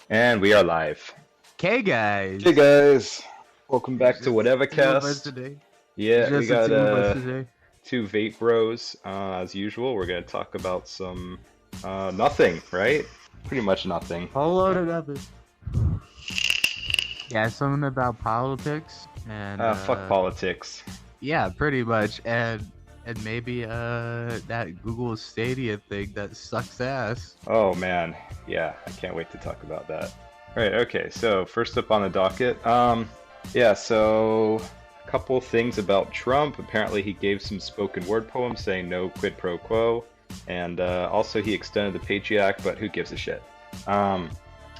And we are live. Okay, Hey guys. guys, welcome back to Just the two of us Whatevacast. today. Yeah, we Just the got two of us today. two vape bros. As usual, we're gonna talk about some nothing, right? Pretty much nothing. Whole load of nothing. Yeah, something about politics and Fuck politics. yeah, pretty much. And maybe that Google Stadia thing that sucks ass. Oh man, yeah, I can't wait to talk about that. Right, okay, so first up on the docket, yeah, so a couple things about Trump. Apparently he gave some spoken word poems saying no quid pro quo, and also he extended the Patriot Act, but who gives a shit? That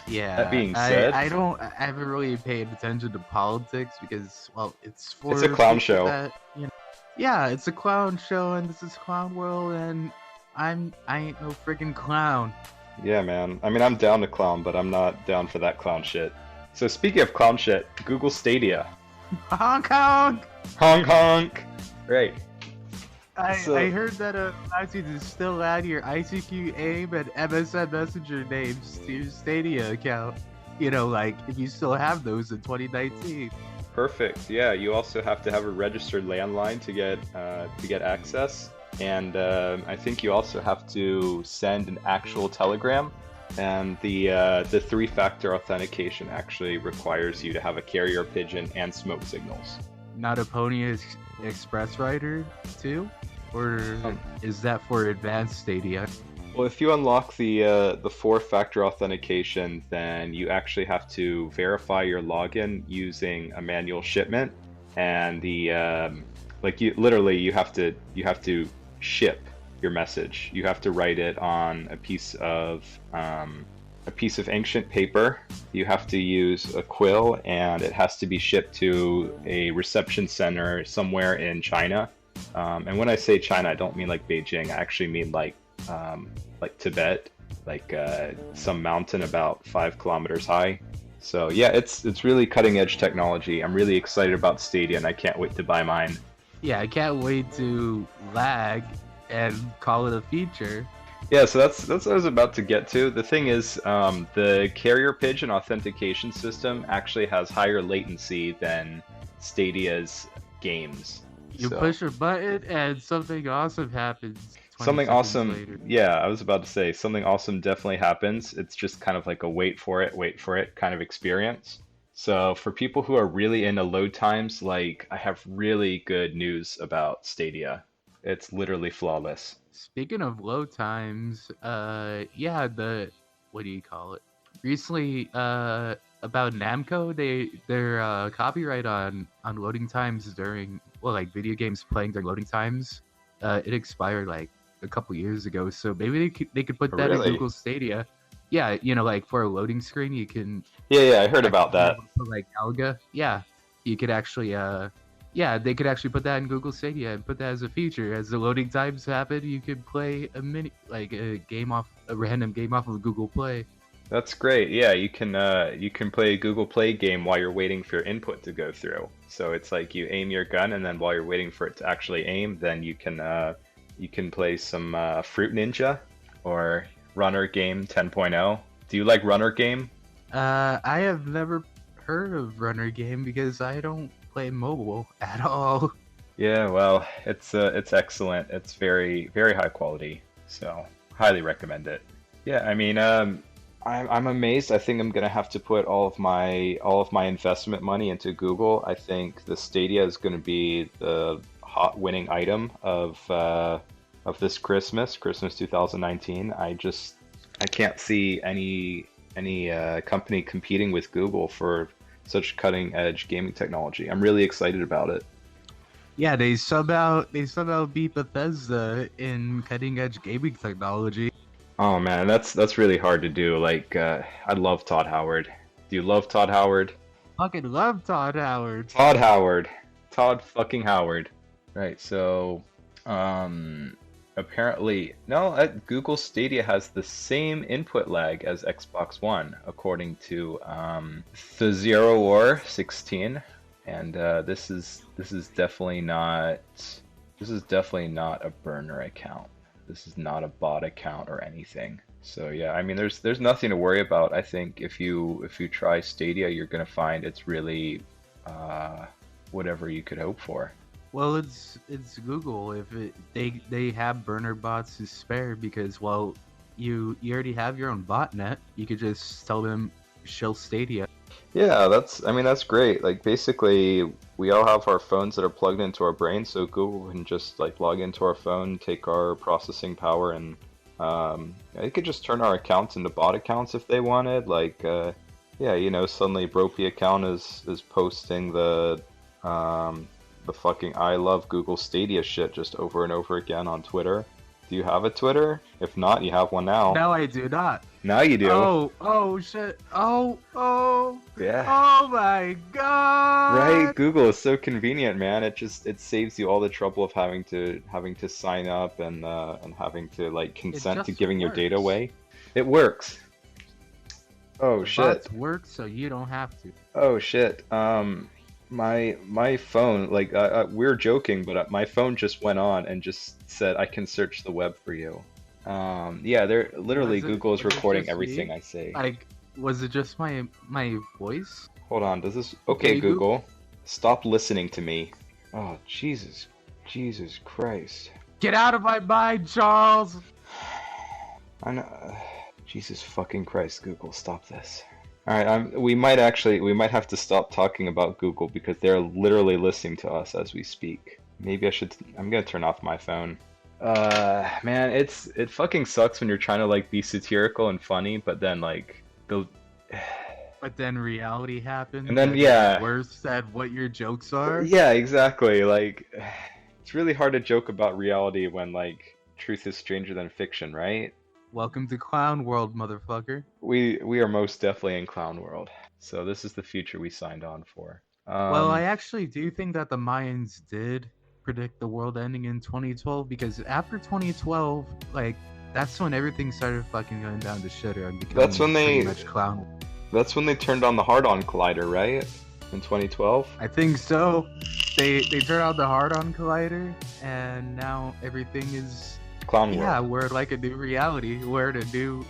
Yeah, being I said, I don't I haven't really paid attention to politics because well, it's it's a for clown people show. that yeah, it's a clown show and this is clown world and I ain't no freaking clown. Yeah, man. I mean, I'm down to clown, but I'm not down for that clown shit. So speaking of clown shit, Google Stadia. Hong Kong. Honk honk! Right. I So, heard that allows you to still add your ICQ AIM and MSN Messenger names to your Stadia account. You know, like if you still have those in 2019. perfect. Yeah, you also have to have a registered landline to get access, and I think you also have to send an actual telegram. And the three-factor authentication actually requires you to have a carrier pigeon and smoke signals. Not a Express Rider too, or Um, is that for advanced Stadia? Well, if you unlock the four-factor authentication, then you actually have to verify your login using a manual shipment, and the like you literally you have to ship your message. You have to write it on a piece of ancient paper. You have to use a quill, and it has to be shipped to a reception center somewhere in China. And when I say China, I don't mean like Beijing. I actually mean like Tibet, like some mountain about 5 kilometers high. So yeah, it's really cutting edge technology. I'm really excited about Stadia, and I can't wait to buy mine. Yeah, I can't wait to lag and call it a feature. Yeah, so that's what I was about to get to. The thing is, the carrier pigeon authentication system actually has higher latency than Stadia's games. You So push a button and something awesome happens 20 something seconds awesome, later. yeah, I was about to say something awesome definitely happens. It's just kind of like a wait for it kind of experience. So for people who are really into load times, like I have really good news about Stadia. It's literally flawless. Speaking of load times, yeah, the what do you call it? Recently, about Namco, their copyright on loading times during well, like video games playing during loading times, it expired like a couple years ago. So maybe they could put that in Really? Google Stadia. Yeah, you know, like for a loading screen, you can Yeah, yeah, I heard about actually that. put like Alga. Yeah, you could actually yeah, they could actually put that in Google Stadia and put that as a feature. As the loading times happen, you could play like a random game off of Google Play. That's great. Yeah, you can play a Google Play game while you're waiting for your input to go through. So it's like you aim your gun, and then while you're waiting for it to actually aim, then you can play some Fruit Ninja or Runner Game 10.0. Do you like Runner Game? I have never heard of Runner Game because I don't play mobile at all. Yeah, well, it's excellent. It's very high quality. So highly recommend it. Yeah, I mean, I'm amazed. I think I'm gonna have to put all of my investment money into Google. I think the Stadia is gonna be the hot winning item of this Christmas 2019. I can't see any company competing with Google for such cutting edge gaming technology. I'm really excited about it. Yeah, they somehow beat Bethesda in cutting edge gaming technology. Oh man, that's really hard to do. Like, I love Todd Howard. Do you love Todd Howard? Fucking love Todd Howard. Todd Howard. Todd fucking Howard. Right, so, um, apparently, no, Google Stadia has the same input lag as Xbox One, according to the Zero War 16, and this is definitely not a burner account. This is not a bot account or anything. So yeah, I mean, there's nothing to worry about. I think if you try Stadia, you're gonna find it's really uh, whatever you could hope for. Well, it's Google. If they have burner bots to spare because well, you already have your own botnet. You could just tell them shill Stadia. Yeah, I mean, that's great. Like basically, we all have our phones that are plugged into our brain, so Google can just like log into our phone, take our processing power, and they could just turn our accounts into bot accounts if they wanted. Like, yeah, you know, suddenly Bropey account is posting the fucking I love Google Stadia shit just over and over again on Twitter. Do you have a Twitter? If not, you have one now. No, I do not. Now you do. Oh shit. Oh Yeah. oh my god. Right, Google is so convenient, man. It saves you all the trouble of having to sign up and having to like consent to just giving your data works. away. It works. Oh The shit. bots work so you don't have to. Oh shit. My phone, like we're joking, but my phone just went on and just said I can search the web for you. Yeah, they're literally Google is was it recording just everything me? I say. Like, was it just my voice? Hold on, does this? Okay, Okay, Google, stop listening to me. Oh, Jesus Christ. Get out of my mind, Charles. I know. Jesus fucking Christ, Google, stop this. All right, we might have to stop talking about Google because they're literally listening to us as we speak. Maybe I'm gonna turn off my phone. Man, it fucking sucks when you're trying to like be satirical and funny, but then like the But then reality happened. And then, and yeah. Worse at what your jokes are. Yeah, exactly. Like, it's really hard to joke about reality when, like, truth is stranger than fiction, right? Welcome to Clown World, motherfucker. We are most definitely in clown world. So this is the future we signed on for. Well, I actually do think that the Mayans did predict the world ending in 2012 because after 2012, like, that's when everything started fucking going down to shitter and becoming That's when pretty much clown. That's when they turned on the hard-on collider, right? In 2012? I think so. They turned out the hard-on collider, and now everything is Clown world. yeah, we're like a new reality. We're in a new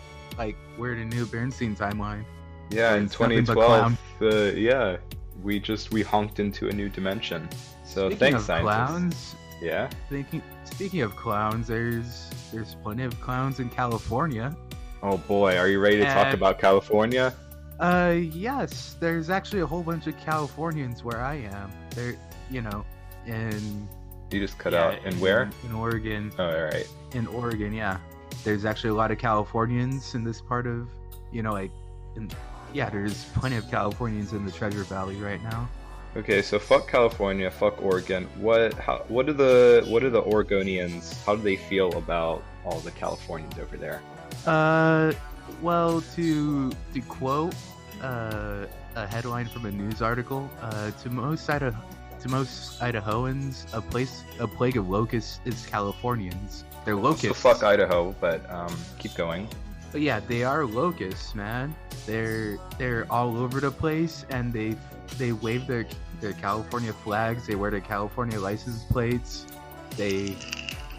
Bernstein timeline. Yeah, in It's nothing but 2012, yeah, we honked into a new dimension. So Speaking thanks, of scientists. clowns, Yeah. speaking of clowns, there's plenty of clowns in California. Oh boy, are you ready to talk And- about California? Yes, there's actually a whole bunch of Californians where I am. They're, in You just cut yeah, out. And where? In Oregon. Oh, all right. In Oregon, yeah. There's actually a lot of Californians in this part of, there's plenty of Californians in the Treasure Valley right now. Okay, so fuck California, fuck Oregon. What do the Oregonians? How do they feel about all the Californians over there? Well, to quote a headline from a news article, to most Idahoans, a plague of locusts is Californians. They're locusts. So fuck Idaho, but keep going. But yeah, they are locusts, man. They're all over the place, and they wave their California flags. They wear their California license plates. They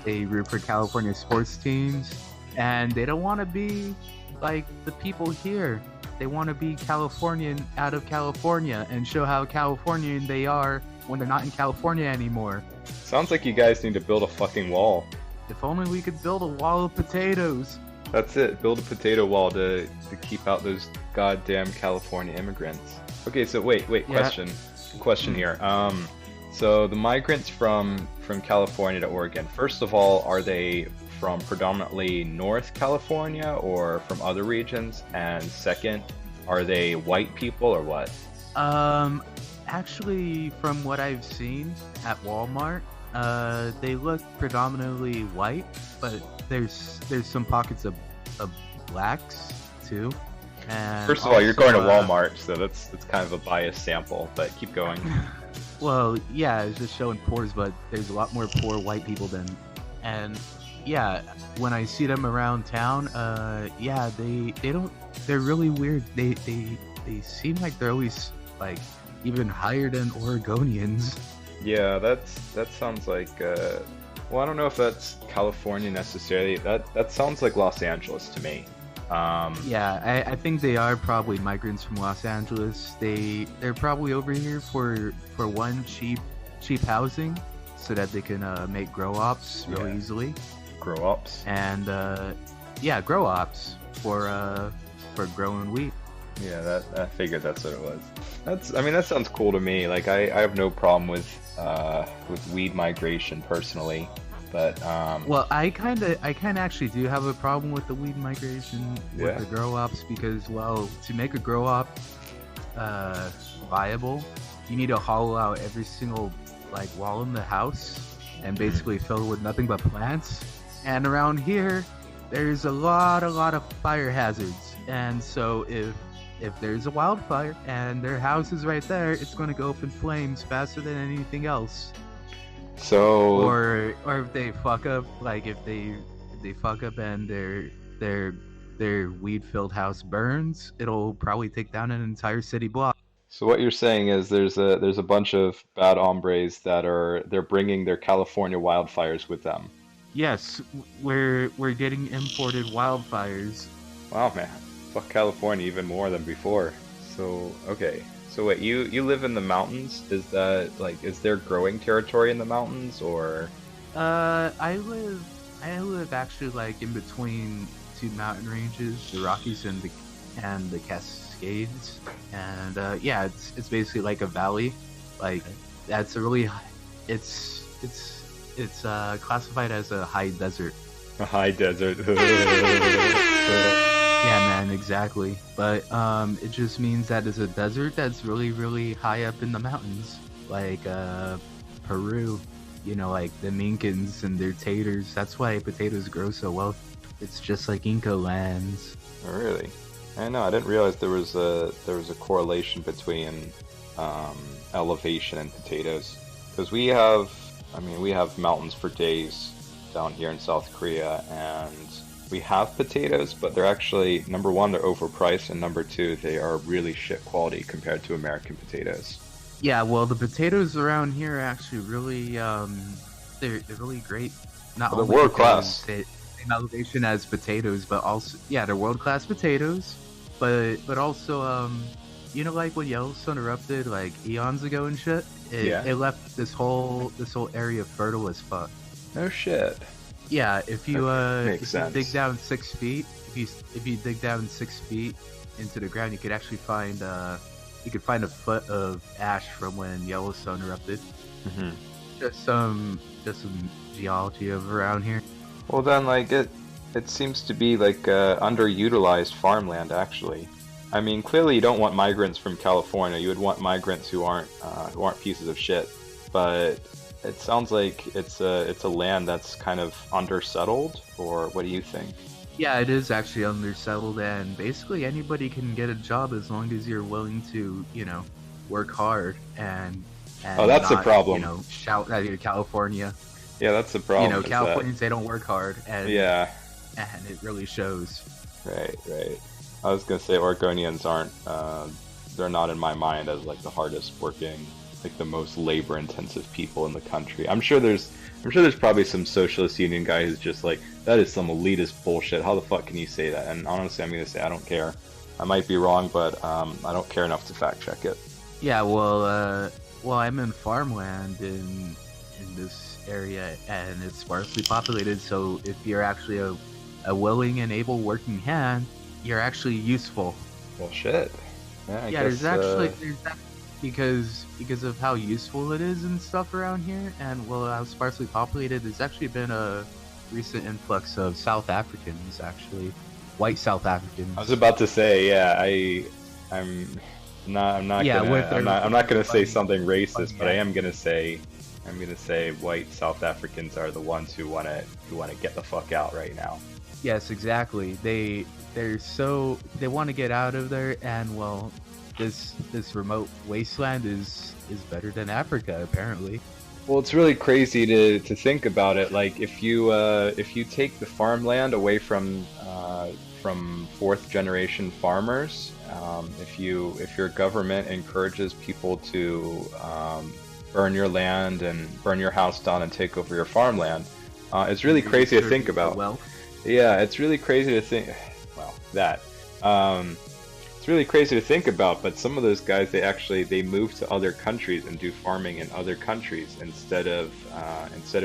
root for California sports teams, and they don't want to be like the people here. They want to be Californian out of California and show how Californian they are when they're not in California anymore. Sounds like you guys need to build a fucking wall. If only we could build a wall of potatoes. That's it. Build a potato wall to keep out those goddamn California immigrants. Okay, so wait, Yeah. question here. So the migrants from California to Oregon, first of all, are they from predominantly North California or from other regions? And second, are they white people or what? Actually, from what I've seen at Walmart, they look predominantly white, but there's some pockets of blacks too. And First of all, you're going to also, Walmart, so that's kind of a biased sample, but keep going. Well, yeah, it's just showing pores, but there's a lot more poor white people and yeah, when I see them around town, yeah, they're really weird. They seem like they're always like even higher than Oregonians. Yeah, that sounds like well, I don't know if that's California necessarily. That sounds like Los Angeles to me. Yeah, I think they are probably migrants from Los Angeles. They're probably over here for one cheap housing, so that they can make grow ops really easily. Grow ups. And yeah, grow ops for growing wheat. Yeah, I figured that's what it was. I mean, that sounds cool to me. Like, I have no problem with weed migration personally, but Well, I kind of actually do have a problem with the weed migration with the grow ops because, well, to make a grow op viable, you need to hollow out every single like wall in the house and basically fill it with nothing but plants. And around here, there's a lot of fire hazards, and so if there's a wildfire and their house is right there, it's going to go up in flames faster than anything else. So or if they fuck up, like if they fuck up and their weed filled house burns, it'll probably take down an entire city block. so what you're saying is there's a bunch of bad hombres that they're bringing their California wildfires with them. Yes, we're getting imported wildfires. Wow, man. Fuck California even more than before. So, okay. So wait, you live in the mountains? Is there growing territory in the mountains, or? I live actually like in between two mountain ranges, the Rockies and the Cascades, and yeah, it's basically like a valley. Like that's a really, it's classified as a high desert. A high desert. Yeah, man, exactly. But it just means that it's a desert that's really, really high up in the mountains, like Peru. You know, like the Incans and their taters. That's why potatoes grow so well. It's just like Inca lands. Oh, really? I know. I didn't realize there was a correlation between elevation and potatoes, because we have mountains for days down here in South Korea, and we have potatoes, but they're actually, number one, they're overpriced, and number two, they are really shit quality compared to American potatoes. Yeah, well, the potatoes around here are actually really, they're really great. Not Well, only they're world class. because same elevation as potatoes, but also, yeah, they're world class potatoes. But also, you know, like when Yellowstone erupted like eons ago and shit, it left this whole area fertile as fuck. No shit. Yeah, if you dig down 6 feet, if you dig down 6 feet into the ground, you could actually find a foot of ash from when Yellowstone erupted. Mm-hmm. Just some geology of around here. Well, then, like it seems to be like underutilized farmland, actually. I mean, clearly you don't want migrants from California. You would want migrants who aren't pieces of shit. But it sounds like it's a land that's kind of undersettled, or what do you think? Yeah, it is actually undersettled, and basically anybody can get a job as long as you're willing to, you know, work hard and oh, that's not, the problem. You know, shout at your California. Yeah, that's the problem. You know, Californians, they don't work hard, and yeah, and it really shows. Right. I was gonna say Oregonians aren't. They're not in my mind as like the hardest working, like the most labor intensive people in the country. I'm sure there's probably some socialist union guy who's just like, that is some elitist bullshit. How the fuck can you say that? And honestly, I'm gonna say I don't care. I might be wrong, but I don't care enough to fact check it. Yeah, well, I'm in farmland in this area, and it's sparsely populated. So if you're actually a willing and able working hand, you're actually useful. Well, shit. Yeah, I yeah, guess, there's that because of how useful it is and stuff around here, and well, how sparsely populated. There's actually been a recent influx of South Africans, actually, white South Africans. I was about to say, yeah, I'm not gonna say something racist, but I am gonna say white South Africans are the ones who wanna get the fuck out right now. Yes, exactly. They want to get out of there, and well, this remote wasteland is better than Africa, apparently. Well, it's really crazy to think about it. Like if you take the farmland away from fourth generation farmers, if your government encourages people to burn your land and burn your house down and take over your farmland, it's really crazy to think about. Well, yeah, it's really crazy to think. Well, that. Um, it's really crazy to think about, but some of those guys they move to other countries and do farming in other countries instead of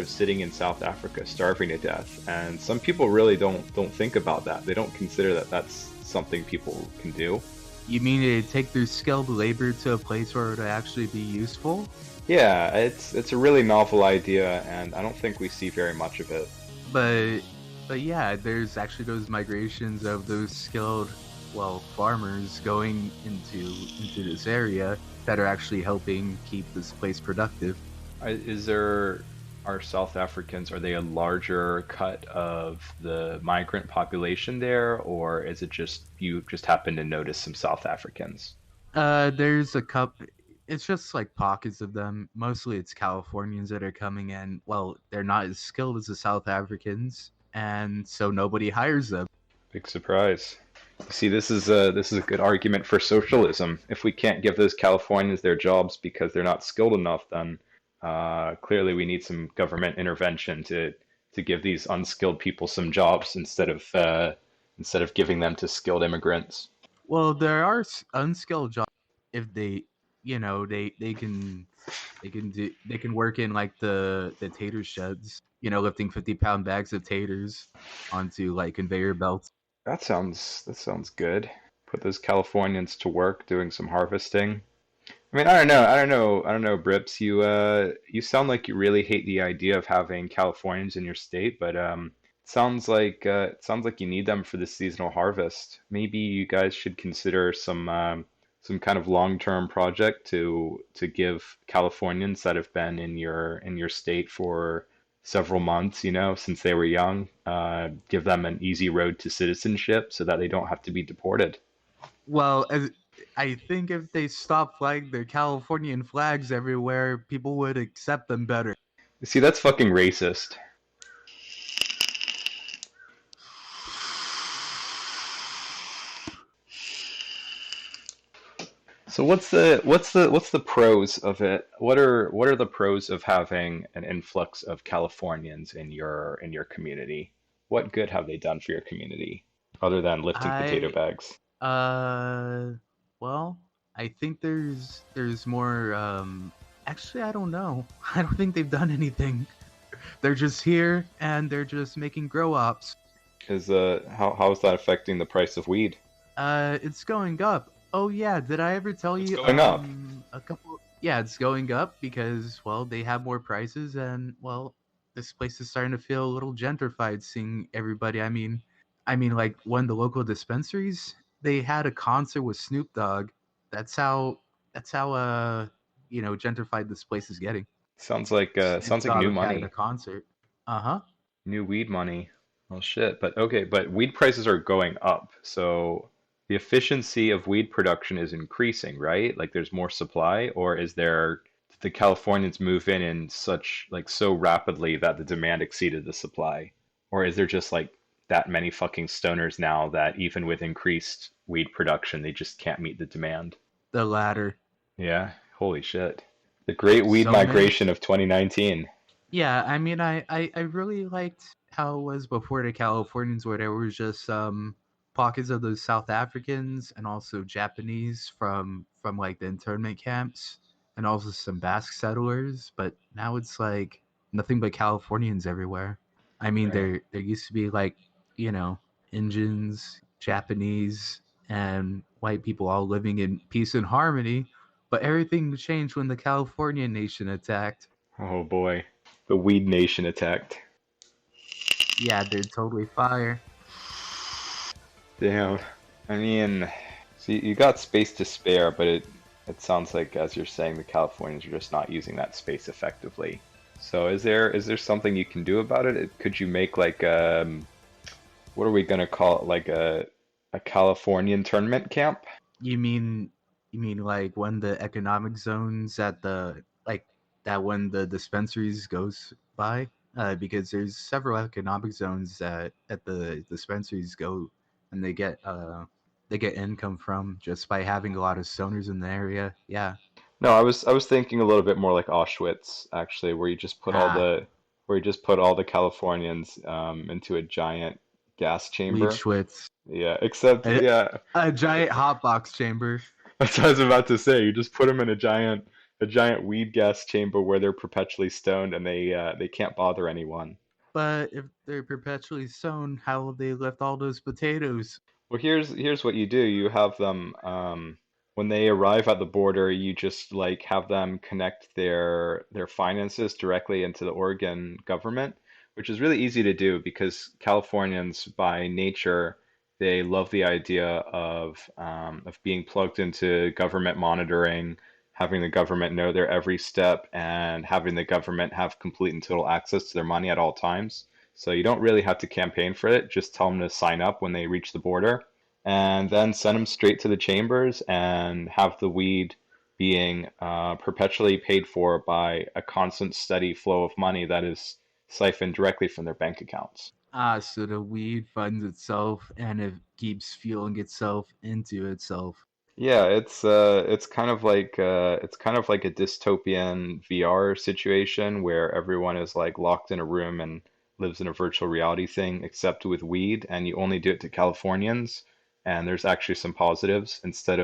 sitting in South Africa starving to death. And some people really don't think about that. They don't consider that that's something people can do. You mean to take their skilled labor to a place where it would actually be useful? Yeah, it's a really novel idea, and I don't think we see very much of it. But but yeah, there's actually those migrations of those skilled, well, farmers going into this area that are actually helping keep this place productive. Is there are South Africans, are they a larger cut of the migrant population there, or is it just you just happen to notice some South Africans? There's a cup. It's just like pockets of them. Mostly, it's Californians that are coming in. Well, they're not as skilled as the South Africans, and so nobody hires them. Big surprise. See, this is a good argument for socialism. If we can't give those Californians their jobs because they're not skilled enough, then clearly we need some government intervention to give these unskilled people some jobs instead of giving them to skilled immigrants. Well, there are unskilled jobs if they, they can work in like the tater sheds. Lifting 50-pound bags of taters onto like conveyor belts. That sounds good. Put those Californians to work doing some harvesting. I mean, I don't know, Brips. You sound like you really hate the idea of having Californians in your state, but it sounds like you need them for the seasonal harvest. Maybe you guys should consider some kind of long-term project to give Californians that have been in your state for several months, since they were young, give them an easy road to citizenship so that they don't have to be deported. Well, I think if they stop flying their Californian flags everywhere, people would accept them better. See, that's fucking racist. So what's the pros of it? What are the pros of having an influx of Californians in your community? What good have they done for your community other than lifting potato I bags? uh well, I think there's more actually I don't know. I don't think they've done anything. They're just here and they're just making grow ops. Is how is that affecting the price of weed? It's going up. Oh yeah, did I ever tell It's you going up. a couple yeah, it's going up because well, they have more prices and well, this place is starting to feel a little gentrified seeing everybody. I mean like one of the local dispensaries, they had a concert with Snoop Dogg. That's how gentrified this place is getting. Snoop Sounds like new Dogg had a money, concert. Uh-huh. new weed money. Well, shit. But okay, but weed prices are going up, so the efficiency of weed production is increasing, right? Like there's more supply, or is there did the Californians move in such like so rapidly that the demand exceeded the supply, or is there just like that many fucking stoners now that even with increased weed production, they just can't meet the demand? The latter. Yeah, holy shit. The great weed So many. migration of 2019. Yeah, I mean, I really liked how it was before the Californians, where there was just pockets of those South Africans and also Japanese from like the internment camps, and also some Basque settlers. But now it's like nothing but Californians everywhere. I mean, Right. there used to be like you know Indians, Japanese, and white people all living in peace and harmony. But everything changed when the Californian nation attacked. Oh boy. The weed nation attacked. Yeah, they're totally fire. Damn. I mean, see, you got space to spare, but it sounds like, as you're saying, the Californians are just not using that space effectively. So is there something you can do about it? Could you make like what are we gonna call it? Like a Californian tournament camp? You mean like when the economic zones at the like that when the dispensaries goes by? Because there's several economic zones that at the dispensaries go and they get income from just by having a lot of stoners in the area. Yeah. No, I was thinking a little bit more like Auschwitz, actually, Ah, where you just put all the Californians into a giant gas chamber. Schwitz. Yeah, except A, yeah, a giant hotbox chamber. that's what I was about to say. You just put them in a giant weed gas chamber where they're perpetually stoned and they can't bother anyone. But if they're perpetually sown, how will they lift all those potatoes? Well, here's what you do. You have them when they arrive at the border, you just like have them connect their finances directly into the Oregon government, which is really easy to do because Californians by nature they love the idea of being plugged into government monitoring, having the government know their every step, and having the government have complete and total access to their money at all times. So you don't really have to campaign for it. Just tell them to sign up when they reach the border, and then send them straight to the chambers and have the weed being perpetually paid for by a constant, steady flow of money that is siphoned directly from their bank accounts. So the weed funds itself and it keeps fueling itself into itself. Yeah, it's kind of like a dystopian VR situation where everyone is like locked in a room and lives in a virtual reality thing, except with weed, and you only do it to Californians. And there's actually some positives um, instead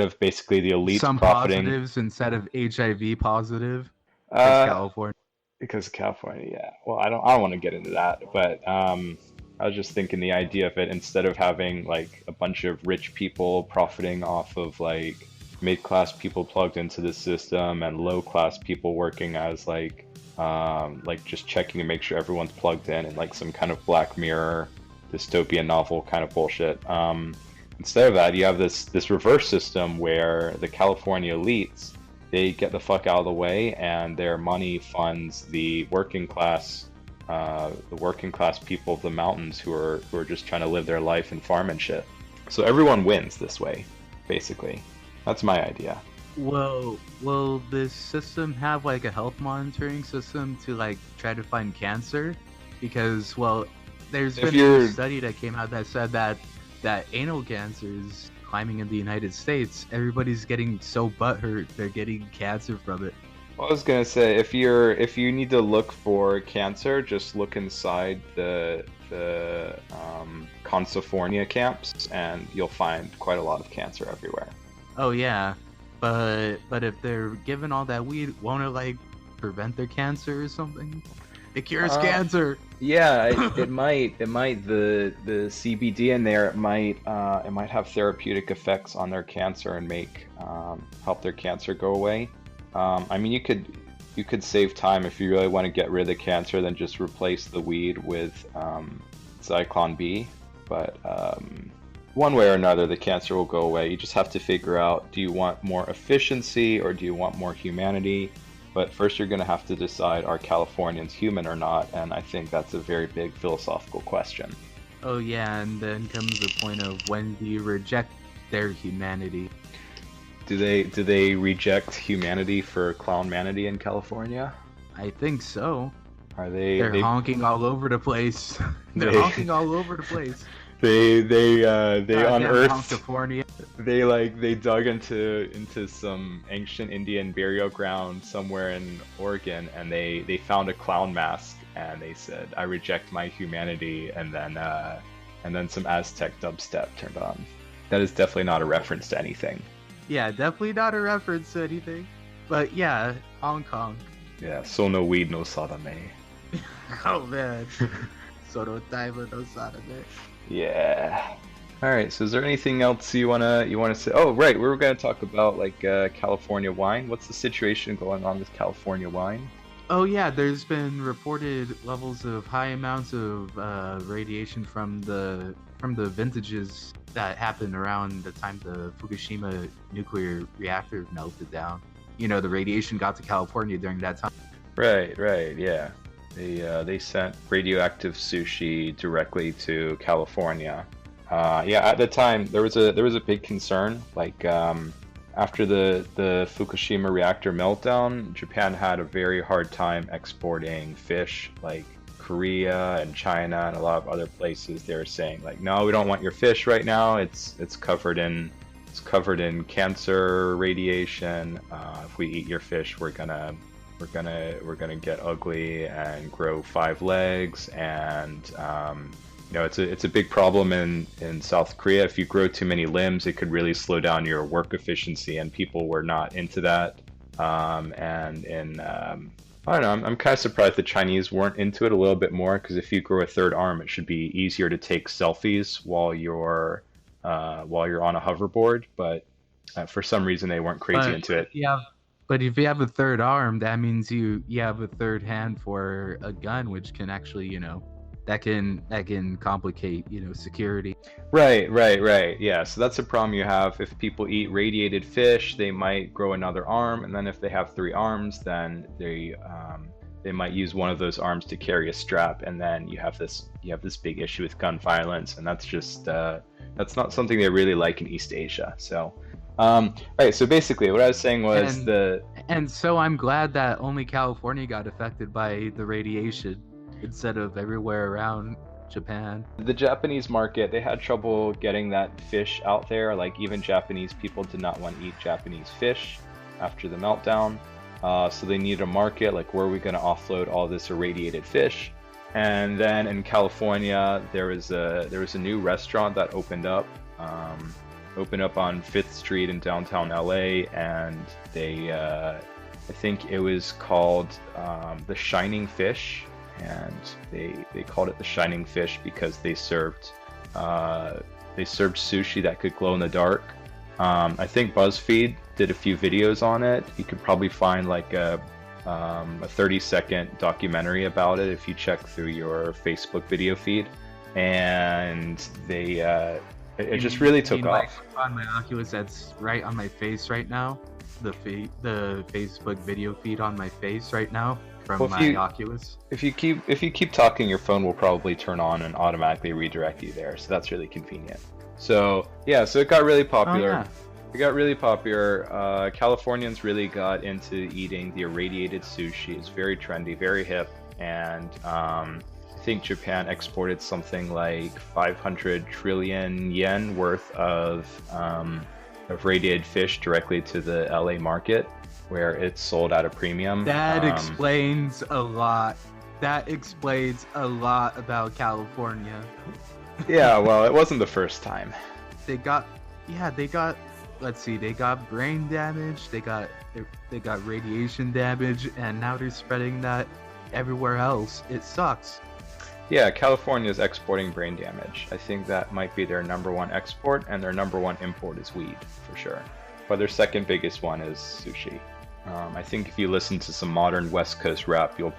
of basically the elites Some profiting. positives instead of HIV positive, because Uh, California. because of California, yeah. Well, I don't want to get into that, but I was just thinking the idea of it instead of having like a bunch of rich people profiting off of like mid-class people plugged into the system and low-class people working as like just checking to make sure everyone's plugged in and like some kind of Black Mirror dystopian novel kind of bullshit. Instead of that, you have this reverse system where the California elites they get the fuck out of the way and their money funds the working class people of the mountains who are just trying to live their life and farm and shit. So everyone wins this way, basically. That's my idea. Well, will this system have like a health monitoring system to like try to find cancer? Because well, there's If been a you're study that came out that said that anal cancer is climbing in the United States. Everybody's getting so butthurt they're getting cancer from it. I was gonna say if you need to look for cancer, just look inside the California camps and you'll find quite a lot of cancer everywhere. Oh yeah, but if they're given all that weed, won't it like prevent their cancer or something? It cures cancer. Yeah, it might the CBD in there it might have therapeutic effects on their cancer and make help their cancer go away. I mean you could save time if you really want to get rid of the cancer, then just replace the weed with Zyklon B. But one way or another, the cancer will go away. You just have to figure out, do you want more efficiency or do you want more humanity? But first, you're going to have to decide, are Californians human or not? And I think that's a very big philosophical question. Oh yeah, and then comes the point of when do you reject their humanity? Do they reject humanity for clownmanity in California? I think so. Are they? They're honking all over the place. They're They honking all over the place. they Goddamn unearthed. California. They dug into some ancient Indian burial ground somewhere in Oregon, and they found a clown mask, and they said, "I reject my humanity," and then some Aztec dubstep turned on. That is definitely not a reference to anything. Yeah, definitely not a reference to anything. But yeah, Hong Kong. Yeah, so no weed, no sadame. Oh man. Solo timer no Saturday. Yeah. All right. So, is there anything else you wanna say? Oh, right. We were gonna talk about like California wine. What's the situation going on with California wine? Oh yeah, there's been reported levels of high amounts of radiation from the vintages that happened around the time the Fukushima nuclear reactor melted down. You know, the radiation got to California during that time. Right. Right. Yeah. They sent radioactive sushi directly to California. Yeah. At the time, there was a big concern. Like after the Fukushima reactor meltdown, Japan had a very hard time exporting fish. Like Korea and China and a lot of other places, they were saying like, no, we don't want your fish right now. It's covered in cancer radiation. If we eat your fish, we're gonna we're gonna get ugly and grow 5 legs, and it's a big problem in South Korea. If you grow too many limbs, it could really slow down your work efficiency, and people were not into that. And in I don't know, I'm kind of surprised the Chinese weren't into it a little bit more, because if you grow a third arm, it should be easier to take selfies while you're on a hoverboard. But for some reason, they weren't crazy into it. But if you have a third arm, that means you have a third hand for a gun, which can actually, that can complicate, security. Right. Yeah, so that's a problem you have. If people eat radiated fish, they might grow another arm, and then if they have 3 arms, then they might use one of those arms to carry a strap, and then you have this big issue with gun violence, and that's just that's not something they really like in East Asia. So, right. So basically, what I was saying was and so I'm glad that only California got affected by the radiation instead of everywhere around Japan. The Japanese market, they had trouble getting that fish out there. Like, even Japanese people did not want to eat Japanese fish after the meltdown. So they needed a market, like, where are we going to offload all this irradiated fish? And then in California, there was a new restaurant that opened up on 5th Street in downtown LA, and I think it was called the Shining Fish, and they called it the Shining Fish because they served sushi that could glow in the dark. I think BuzzFeed did a few videos on it. You could probably find like a 30-second documentary about it if you check through your Facebook video feed, and it just really took off. On my Oculus, that's right on my face right now. The Facebook video feed on my face right now from my Oculus. If you keep talking, your phone will probably turn on and automatically redirect you there. So that's really convenient. So yeah, so it got really popular. Oh, yeah. It got really popular. Californians really got into eating the irradiated sushi. It's very trendy, very hip, and I think Japan exported something like 500 trillion yen worth of radiated fish directly to the LA market, where it's sold at a premium. That explains a lot. That explains a lot about California. Yeah, well, it wasn't the first time. They got brain damage, they got radiation damage, and now they're spreading that everywhere else. It sucks. Yeah, California is exporting brain damage. I think that might be their #1 export, and their #1 import is weed, for sure. But their second biggest one is sushi. I think if you listen to some modern West Coast rap, you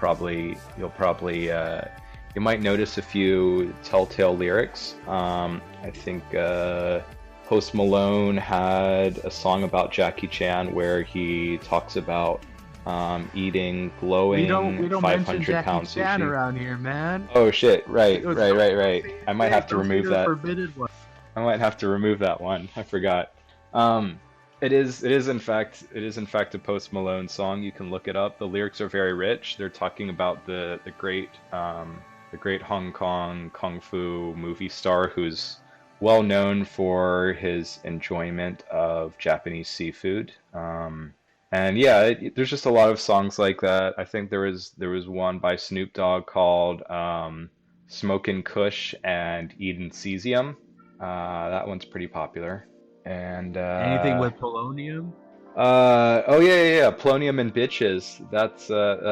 might notice a few telltale lyrics. I think Post Malone had a song about Jackie Chan where he talks about eating glowing 500 pound sushi. Chan around here, man. Oh shit! Right. I might have to remove that. I might have to remove that one. I forgot. It is in fact a Post Malone song. You can look it up. The lyrics are very rich. They're talking about the great Hong Kong kung fu movie star who's well known for his enjoyment of Japanese seafood. And yeah, there's just a lot of songs like that. I think there was one by Snoop Dogg called Smokin' Kush and Eatin' Cesium. That one's pretty popular. And anything with polonium? Oh yeah, Polonium and Bitches. That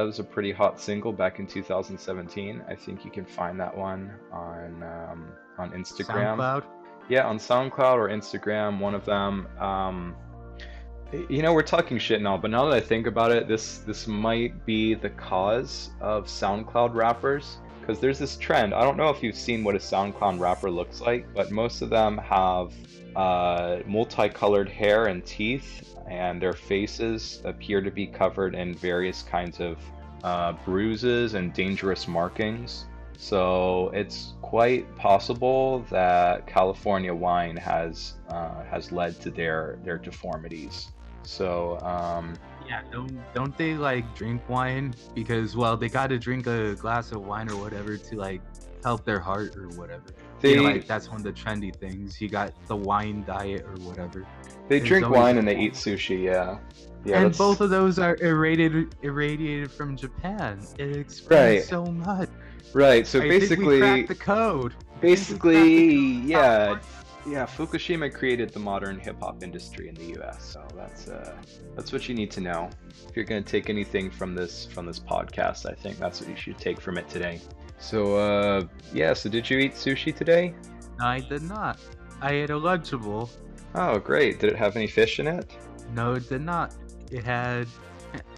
was a pretty hot single back in 2017. I think you can find that one on Instagram. SoundCloud? Yeah, on SoundCloud or Instagram, one of them. We're talking shit now, but now that I think about it, this might be the cause of SoundCloud rappers, because there's this trend. I don't know if you've seen what a SoundCloud rapper looks like, but most of them have multicolored hair and teeth, and their faces appear to be covered in various kinds of bruises and dangerous markings. So it's quite possible that California wine has led to their deformities. So yeah, don't they like drink wine because they got to drink a glass of wine or whatever to like help their heart or whatever. That's one of the trendy things. You got the wine diet or whatever. They drink wine and they eat sushi. Yeah. Yeah, And that's both of those are irradiated from Japan. It explains right. so much. Right. So I think we cracked basically, the code. I think we cracked the basically, code. yeah, yeah. Fukushima created the modern hip hop industry in the U.S. So that's what you need to know. If you're gonna take anything from this podcast, I think that's what you should take from it today. So yeah. So did you eat sushi today? No, I did not. I ate a Lunchable. Oh, great. Did it have any fish in it? No, it did not. It had.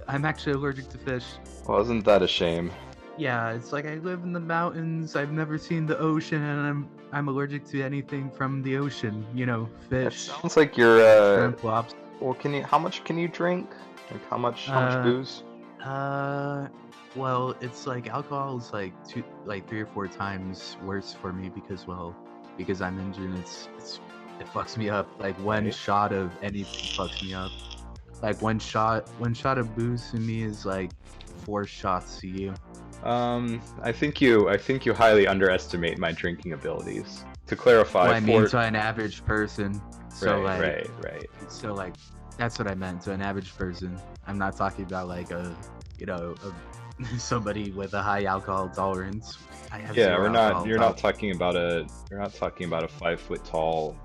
I'm actually allergic to fish. Wasn't that a shame? Yeah, it's like I live in the mountains. I've never seen the ocean, and I'm allergic to anything from the ocean. You know, It fish, sounds like you're shrimp, lobster. well, can you how much can you drink? Like how much Uh, booze? uh, well, it's like alcohol is like 3 or 4 times worse for me because I'm Indian. It fucks me up. Like one Right. shot of anything fucks me up. Like one shot of booze to me is like 4 shots to you. I think you highly underestimate my drinking abilities. To clarify, Well, I mean to an average person. So right. so like that's what I meant to an average person. I'm not talking about like somebody with a high alcohol tolerance. I have Yeah, zero we're not. alcohol You're not tolerance. talking about a. You're not talking about a 5 foot tall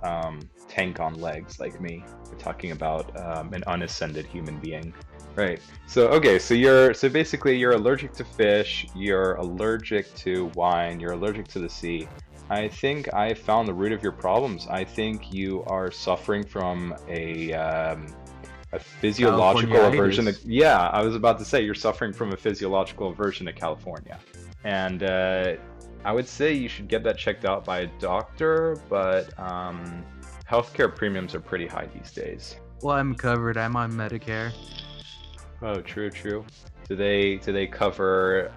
tank on legs like me. We're talking about an unascended human being. Right. So okay. So basically you're allergic to fish. You're allergic to wine. You're allergic to the sea. I think I found the root of your problems. I think you are suffering from a physiological aversion. Californiaitis. Yeah, I was about to say you're suffering from a physiological aversion to California. And I would say you should get that checked out by a doctor, but healthcare premiums are pretty high these days. Well, I'm covered. I'm on Medicare. Oh, true, true. Do they cover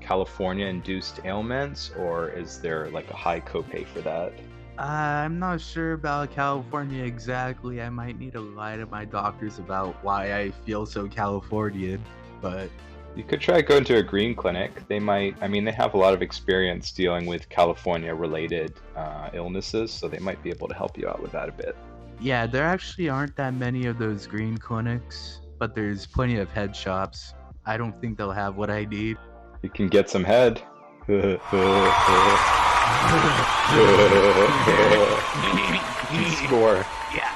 California-induced ailments, or is there like a high copay for that? I'm not sure about California exactly. I might need to lie to my doctors about why I feel so Californian, but You could try going to a green clinic. They might, I mean, they have a lot of experience dealing with California-related illnesses, so they might be able to help you out with that a bit. yeah, there actually aren't that many of those green clinics, but there's plenty of head shops. I don't think they'll have what I need. You can get some head. Score. Yeah.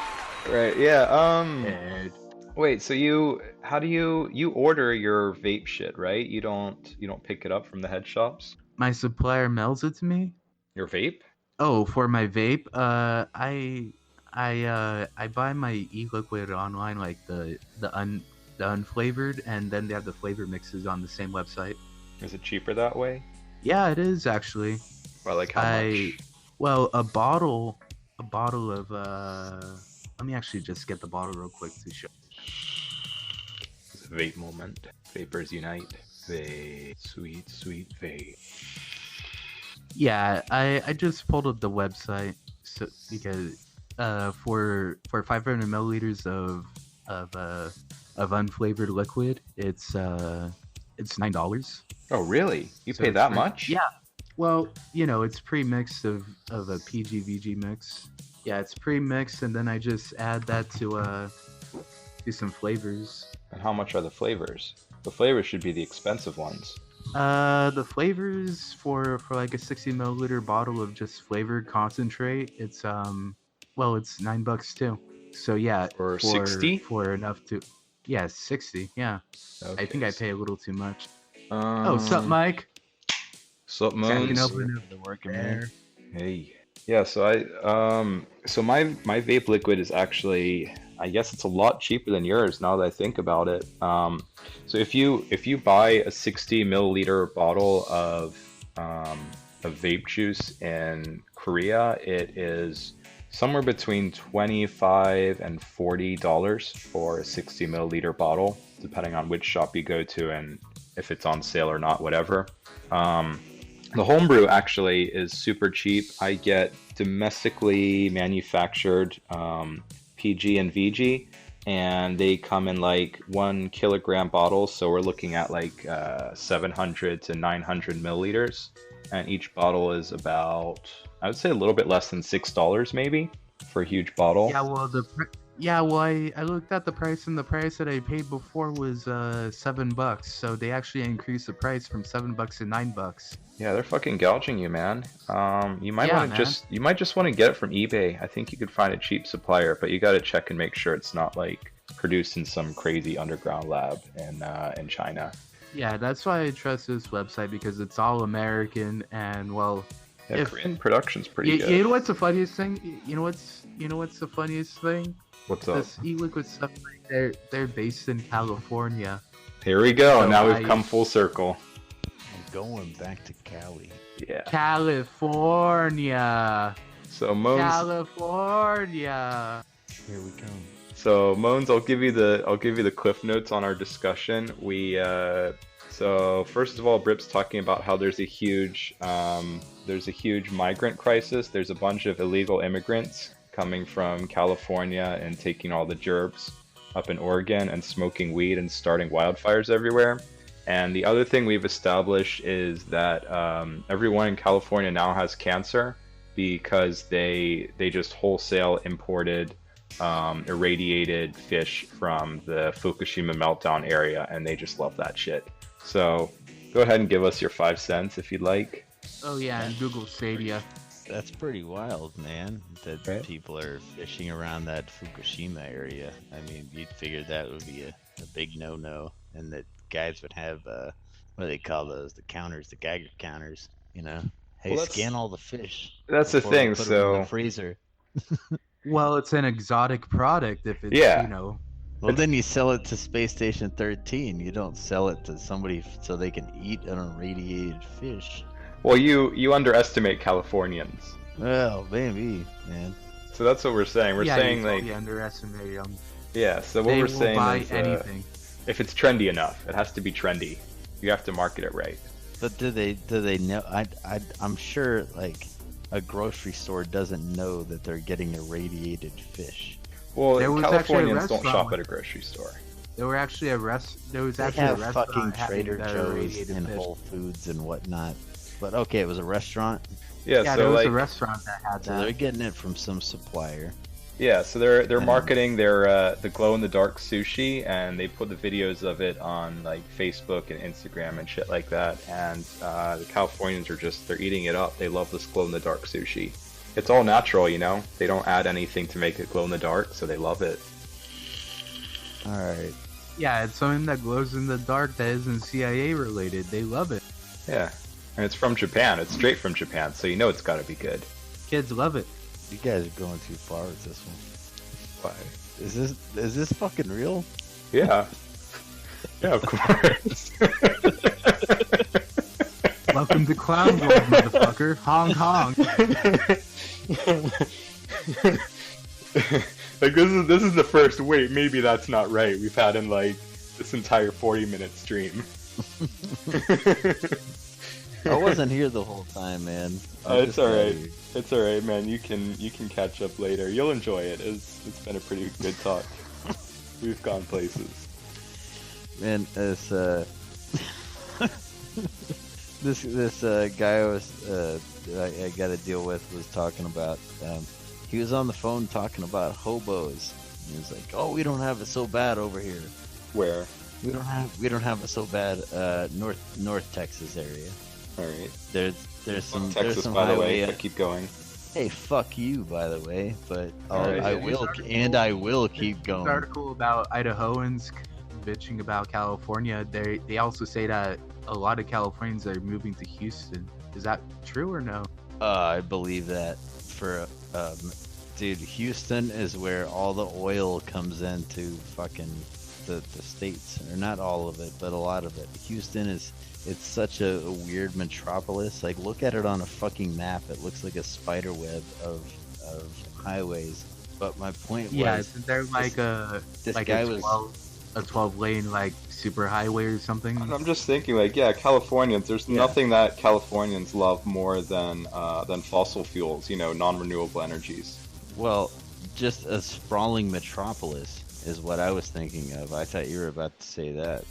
Right, yeah, And wait, so how do you order your vape shit, right? You don't pick it up from the head shops? my supplier mails it to me. Your vape? Oh, for my vape, I buy my e-liquid online, like the unflavored, and then they have the flavor mixes on the same website. Is it cheaper that way? Yeah, it is actually. Or like how much? Well, a bottle of let me actually just get the bottle real quick to show. It's a vape moment. Vapors unite. Vape. Sweet, sweet vape. Yeah, I just pulled up the website so because for 500 milliliters of unflavored liquid, it's $9. Oh, really? You So pay it's that free. much? Yeah. Well, it's pre-mixed of a PG-VG mix. Yeah, it's pre-mixed, and then I just add that to some flavors. And how much are the flavors? The flavors should be the expensive ones. The flavors for like a 60 milliliter bottle of just flavored concentrate, it's it's $9 too. So yeah, For 60? for enough to, yeah, 60. Yeah, I think I Okay. pay a little too much. Oh, sup, Mike? Sup, Cracking Mones? open The working there. man. Hey. Yeah, so my vape liquid is actually, I guess it's a lot cheaper than yours now that I think about it. So if you buy a 60 milliliter bottle of vape juice in Korea, it is somewhere between $25 and $40 for a 60 milliliter bottle, depending on which shop you go to and if it's on sale or not, whatever. The homebrew actually is super cheap. I get domestically manufactured PG and VG, and they come in like 1 kilogram bottles. So we're looking at like 700 to 900 milliliters, and each bottle is about, I would say, a little bit less than $6 maybe for a huge bottle. Yeah, well, Yeah, well, I looked at the price, and the price that I paid before was $7. So they actually increased the price from $7 to $9. Yeah, they're fucking gouging you, man. Yeah, man. You might just want to get it from eBay. I think you could find a cheap supplier, but you got to check and make sure it's not like produced in some crazy underground lab in China. Yeah, that's why I trust this website because it's all American, and well, Yeah, if Korean production's pretty you good. know what's the funniest thing? You know what's the funniest thing? What's up? This e-liquid stuff, they're based in California. Here we go. So Now we've come full circle. I'm going back to Cali. Yeah. California. So Mones. California. Here we come. So Mones, I'll give you the cliff notes on our discussion. So first of all, Brip's talking about how there's a huge migrant crisis. There's a bunch of illegal immigrants coming from California and taking all the gerbs up in Oregon and smoking weed and starting wildfires everywhere. And the other thing we've established is that everyone in California now has cancer because they just wholesale imported irradiated fish from the Fukushima meltdown area, and they just love that shit. So go ahead and give us your 5 cents if you'd like. Oh yeah, and Google Stadia. That's pretty wild, man. That Right. people are fishing around that Fukushima area. I mean, you'd figure that would be a big no-no, and that guys would have what do they call those? The counters, the Geiger counters. You know, hey, Well, that's- scan all the fish. That's the before we thing. put 'em in So the freezer. Well, it's an exotic product if it's Yeah. Well, then you sell it to Space Station 13. You don't sell it to somebody so they can eat an irradiated fish. well, you underestimate Californians. Well, maybe, man. So that's what we're saying. We're yeah, saying you like totally underestimate them. yeah. So what They we're will saying buy is anything. if it's trendy enough, it has to be trendy. You have to market it right. But do they know? I'm sure like a grocery store doesn't know that they're getting irradiated fish. Well, There was actually a Californians don't restaurant shop at a grocery store. There was actually a They restaurant have fucking having Trader that Joe's irradiated and fish. Whole Foods and whatnot. But okay, it was a restaurant, Yeah, Yeah, so there was like a restaurant that had so they're that. getting it from some supplier. yeah, so they're Yeah. marketing their the glow in the dark sushi, and they put the videos of it on like Facebook and Instagram and shit like that. And the Californians are they're eating it up. They love this glow in the dark sushi. It's all natural, you know. They don't add anything to make it glow in the dark, so they love it. All right. Yeah, it's something that glows in the dark that isn't CIA related. They love it. Yeah, and it's from Japan. It's straight from Japan, so you know it's got to be good. Kids love it. You guys are going too far with this one. Why? Is this fucking real? Yeah. Yeah, of course. Welcome to Clown World, motherfucker. Hong Kong. Like this is the first. Wait, maybe that's not right. We've had in like this entire 40-minute stream. I wasn't here the whole time, man. It's all right. It's all right, man. You can catch up later. You'll enjoy it. It's been a pretty good talk. We've gone places. Man, this guy I got to deal with was talking about. He was on the phone talking about hobos. He was like, "Oh, we don't have it so bad over here. Where? We don't have it so bad. North Texas area. All right. There's some Texas, some by the highway. way. But keep going. Hey, fuck you, by the way. But Alright. I will keep This going. article about Idahoans bitching about California. They also say that a lot of Californians are moving to Houston. Is that true or no? I believe that for dude, Houston is where all the oil comes into fucking the states, or not all of it, but a lot of it. Houston it's such a weird metropolis. Like, look at it on a fucking map. It looks like a spider web of highways. But my point Yeah, was, isn't there like this like guy a was 12 lane like super highway or something? I'm just thinking, like, yeah, Californians. There's nothing that Californians love more than fossil fuels. You know, non-renewable energies. well, just a sprawling metropolis is what I was thinking of. I thought you were about to say that.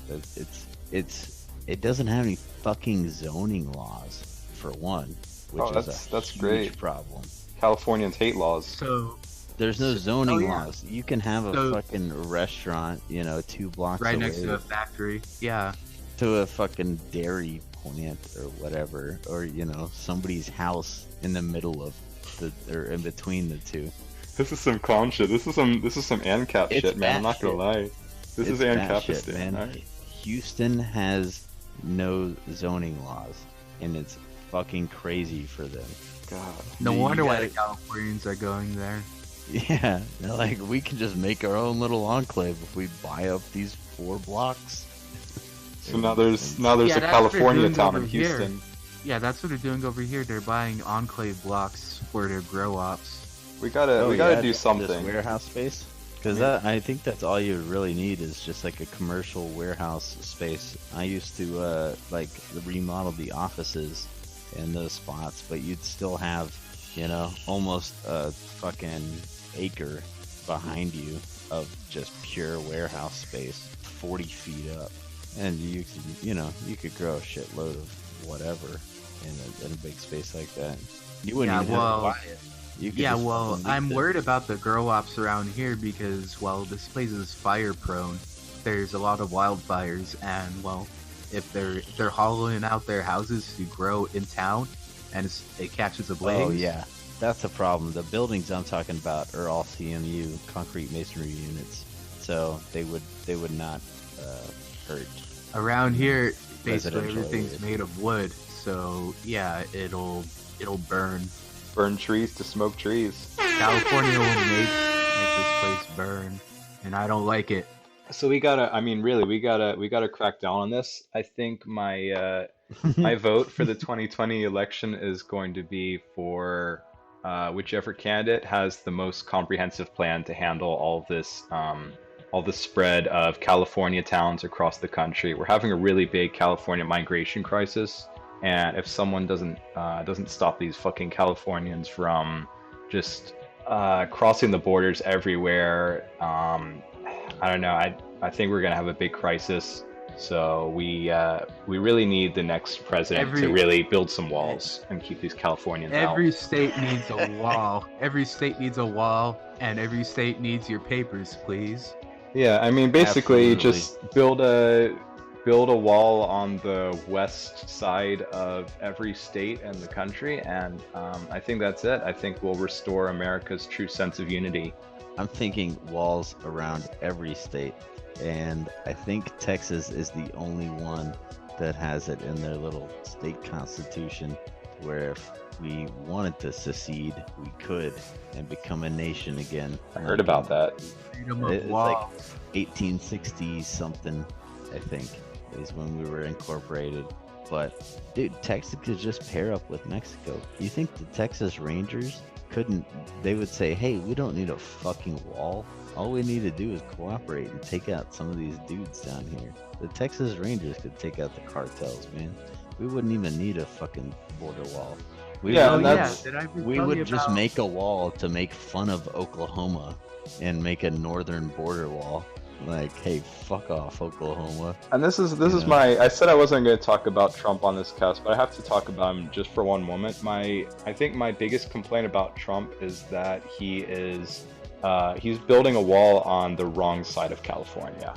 It doesn't have any fucking zoning laws, for one, which is a that's huge great. problem. Californians hate laws. So There's no zoning yeah. laws. You can have a So- fucking restaurant, 2 blocks right away next to a factory. Yeah. to a fucking dairy plant or whatever, or somebody's house in the middle of or in between the two. This is some clown shit. This is some ANCAP It's shit, man. I'm not gonna batshit. lie. This is It's batshit, ANCAPistan, man. right? Houston has no zoning laws, and it's fucking crazy for them. God. No You wonder why gotta- the Californians are going there. Yeah, they're like, we can just make our own little enclave if we buy up these 4 blocks. So now there's Yeah, a that's what they're California doing town over in here. Houston. Yeah, that's what they're doing over here. They're buying enclave blocks for their grow ops. We gotta do This something. warehouse space, because I think that's all you really need is just like a commercial warehouse space. I used to like remodel the offices in those spots, but you'd still have almost a fucking acre behind you of just pure warehouse space, 40 feet up, and you could grow a shitload of whatever in a big space like that. You wouldn't Yeah, even have to buy it. You could Yeah, just well, fucking I'm lease it. worried about the grow ops around here because, well, this place is fire prone. There's a lot of wildfires, and well, if they're hollowing out their houses to grow in town, and it catches a blaze. Oh yeah, that's a problem. The buildings I'm talking about are all CMU, concrete masonry units, so they would not hurt. Around here, basically Residential everything's areas. made of wood, so yeah, it'll burn. Burn trees to smoke trees. California will make this place burn, and I don't like it. So we gotta crack down on this. I think my my vote for the 2020 election is going to be for whichever candidate has the most comprehensive plan to handle all this spread of California towns across the country. We're having a really big California migration crisis, and if someone doesn't stop these fucking Californians from just crossing the borders everywhere, I don't know. I think we're gonna have a big crisis. So we really need the next president to really build some walls and keep these Californians out. Every state needs a wall. Every state needs a wall, and every state needs your papers, please. Yeah, I mean basically Absolutely. just build a wall on the west side of every state in the country, and I think that's it. I think we'll restore America's true sense of unity. I'm thinking walls around every state, and I think Texas is the only one that has it in their little state constitution, where if we wanted to secede, we could and become a nation again. I heard about that. Freedom of It's wall. like 1860 something, I think, is when we were incorporated. But dude, Texas could just pair up with Mexico. You think the Texas Rangers couldn't? They would say, "Hey, we don't need a fucking wall. All we need to do is cooperate and take out some of these dudes down here." The Texas Rangers could take out the cartels, man. We wouldn't even need a fucking border wall. We Yeah, Oh and would, that's- yeah, did I ever we tell would you just about- make a wall to make fun of Oklahoma and make a northern border wall. Like, hey, fuck off, Oklahoma. And this is Yeah. my. I said I wasn't going to talk about Trump on this cast, but I have to talk about him just for one moment. I think my biggest complaint about Trump is that he's building a wall on the wrong side of California.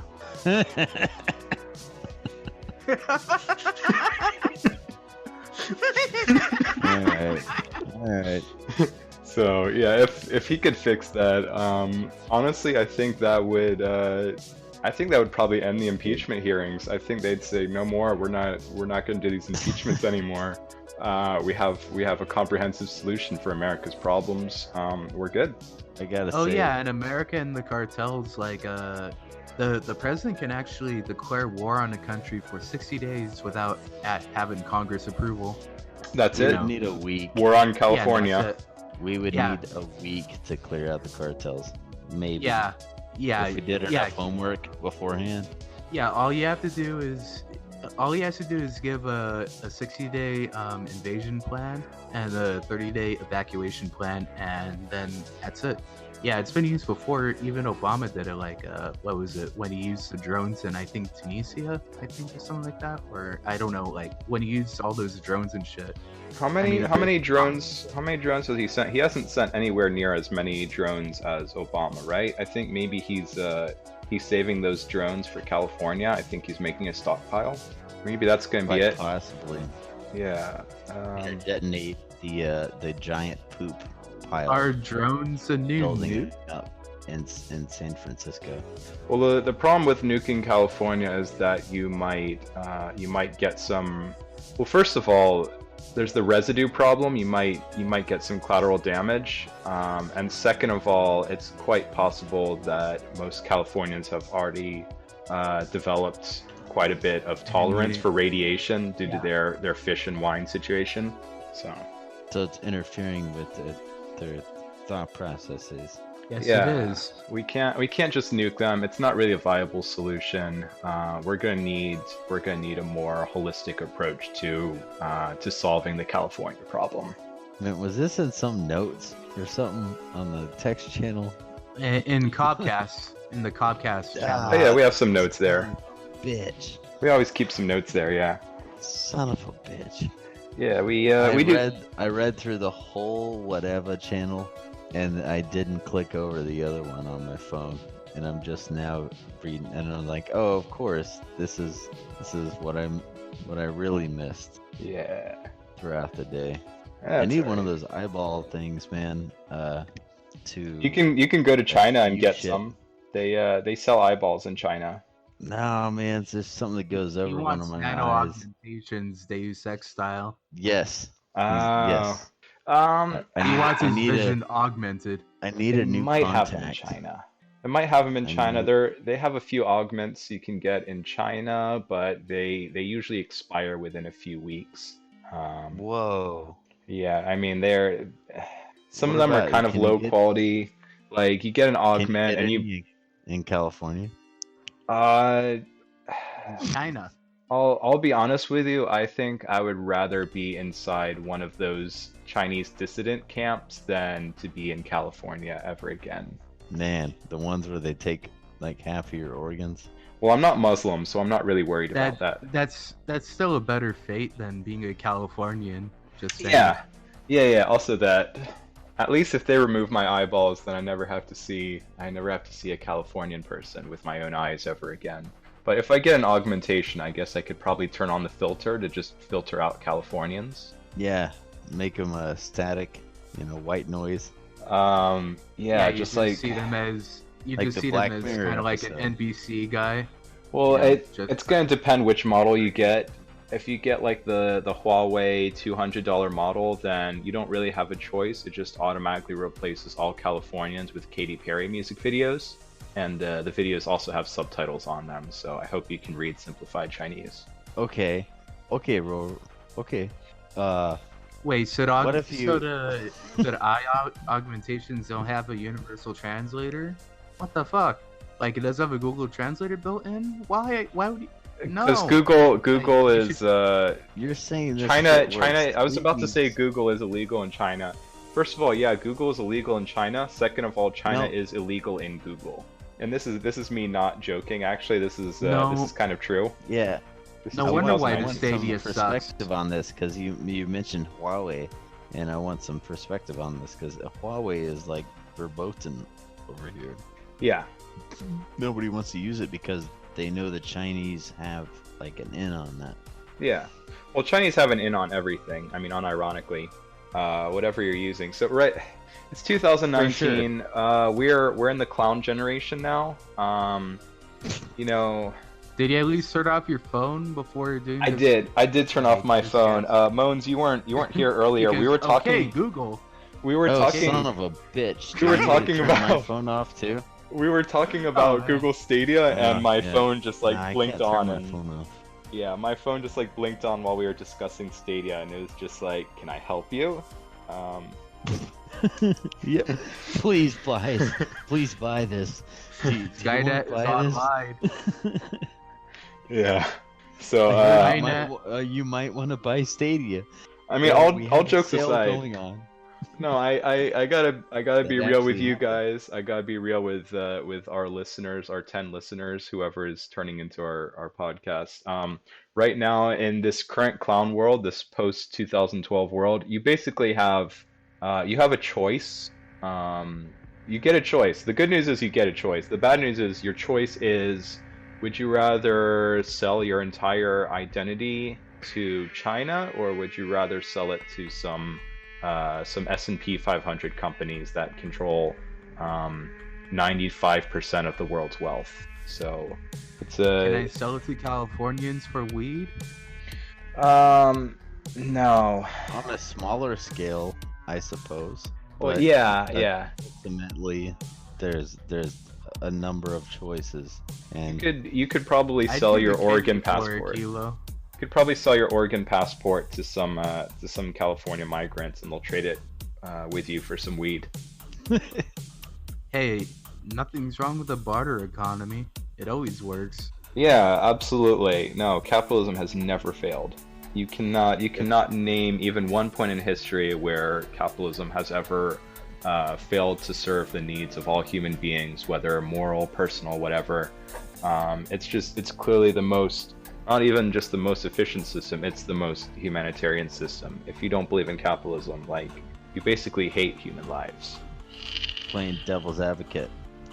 All right. So yeah, if he could fix that, honestly, I think that would probably end the impeachment hearings. I think they'd say no more. We're not going to do these impeachments anymore. We have a comprehensive solution for America's problems. We're good. I gotta Oh say, yeah, in America and the cartels, like the president can actually declare war on a country for 60 days without having Congress approval. That's we it. would need a week. We're on Yeah, California. that's it. We would Yeah. need a week to clear out the cartels. Maybe. Yeah, If we did enough yeah, homework beforehand. yeah. All you have to do is all he has to do is give a 60-day invasion plan and a 30-day evacuation plan, and then that's it. Yeah, it's been used before. Even Obama did it. Like, what was it? When he used the drones in, I think, Tunisia, I think, or something like that. Or I don't know. Like when he used all those drones and shit. How many drones has he sent? He hasn't sent anywhere near as many drones as Obama, right? I think maybe he's saving those drones for California. I think he's making a stockpile. Maybe that's going to be it. Possibly. Yeah. Detonate the giant poop pile. Are drones a new building nuke? up in San Francisco. Well, the problem with nuking California is that you might get some. Well, first of all, there's the residue problem. You might get some collateral damage, and second of all, it's quite possible that most Californians have already developed quite a bit of tolerance for radiation due to their fish and wine situation. So it's interfering with their thought processes. Yes, yeah, it is. we can't just nuke them. It's not really a viable solution. We're gonna need a more holistic approach to solving the California problem. Man, was this in some notes or something on the text channel? In Cobcast, in the Cobcast channel. Oh, yeah, we have some notes there. Bitch. We always keep some notes there. Yeah. Son of a bitch. Yeah, I read through the whole Whatever channel, and I didn't click over the other one on my phone, and I'm just now reading, and I'm like, oh, of course, this is what I really missed. Yeah. Throughout the day. That's I need right. one of those eyeball things, man. You can go to China and get shit. some. They sell eyeballs in China. No, man, it's just something that goes He over one wants of my nano eyes. augmentations, Deus Ex style. Yes. Yes. He wants his need vision augmented. I need They a new might contact. have them in China. They might have them in I China. need- They have a few augments you can get in China, but they usually expire within a few weeks. Whoa. Yeah, I mean some of What them are about- kind of can you low get- quality. Like you get an Can you augment get and any in California? uh China. I'll be honest with you. I think I would rather be inside one of those Chinese dissident camps than to be in California ever again. Man, the ones where they take like half of your organs. Well, I'm not Muslim, so I'm not really worried about that. That's still a better fate than being a Californian. Just saying. Yeah. Also that, at least if they remove my eyeballs, then I never have to see a Californian person with my own eyes ever again. But if I get an augmentation, I guess I could probably turn on the filter to just filter out Californians. Yeah, make them static, white noise. Yeah, you just can like see them as Like the see Black them as Mirror kind of like an episode. NBC guy. well, Yeah, it's going to depend which model you get. If you get like the Huawei $200 model, then you don't really have a choice. It just automatically replaces all Californians with Katy Perry music videos. And the videos also have subtitles on them, so I hope you can read simplified Chinese. Okay, Ro. Okay. Wait, should What if you- the eye augmentations don't have a universal translator? What the fuck? Like it does have a Google Translator built in? Why would you? No. Because Google Like, you is You're saying this China. shit where China. it's I was about to say weekly- Google is illegal in China. First of all, yeah, Google is illegal in China. Second of all, China No. is illegal in Google. And this is me not joking. Actually, this is No. kind of true. Yeah. This No is wonder I why want the nice. some Stadia sucks. perspective on this because you mentioned Huawei, and I want some perspective on this because Huawei is like verboten over here. Yeah. Nobody wants to use it because they know the Chinese have like an in on that. Yeah. Well, Chinese have an in on everything. I mean, unironically, whatever you're using. So right, it's 2019. We're in the clown generation now. Did you at least turn off your phone before doing I this? did turn off my phone. Mones, you weren't here earlier. We were Because, talking. Okay, Google. We were Oh, talking. son of a bitch! We were Do you want me to talking turn my about- phone off too. We were talking about Oh, Google Stadia, and my yeah. phone just like Nah, I blinked can't turn on, my and phone off. yeah, my phone just like blinked on while we were discussing Stadia, and it was just like, "Can I help you?" Yep. Please buy this. Do you want Skynet to is buy this? online. Yeah. So Right you now- you might want to buy Stadia. I mean, Yeah, we all have a jokes sale aside, going on. no, I gotta be That real with actually you happened. guys. I gotta be real with our listeners, our 10 listeners, whoever is turning into our podcast. Right now in this current clown world, this post 2012 world, you basically have you have a choice. Um, you get a choice. The good news is you get a choice. The bad news is your choice is, would you rather sell your entire identity to China, or would you rather sell it to some S&P 500 companies that control 95% of the world's wealth? So it's Can I a sell it to Californians for weed? no. On a smaller scale, I suppose. Well, But yeah, that- yeah. ultimately, there's a number of choices, and You could probably I'd sell do your the Oregon Kenyan for a passport. kilo. You could probably sell your Oregon passport to some California migrants, and they'll trade it with you for some weed. Hey, nothing's wrong with the barter economy. It always works. Yeah, absolutely. No, capitalism has never failed. You cannot name even one point in history where capitalism has ever failed to serve the needs of all human beings, whether moral, personal, whatever. It's clearly the most, not even just the most efficient system, it's the most humanitarian system. If you don't believe in capitalism, like, you basically hate human lives. playing devil's advocate.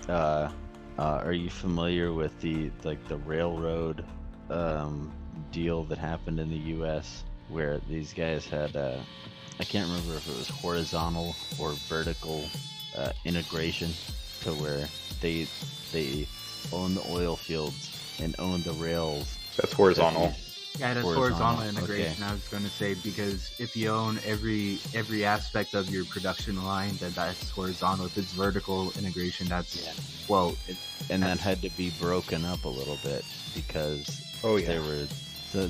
Are you familiar with the railroad deal that happened in the U.S. where these guys had I can't remember if it was horizontal or vertical integration, to where they own the oil fields and own the rails. That's horizontal. Yeah, that's Horizontal, horizontal integration. okay. I was going to say, because if you own every aspect of your production line, then that's horizontal. If it's vertical integration, that's well. And that had to be broken up a little bit because Oh yeah. there were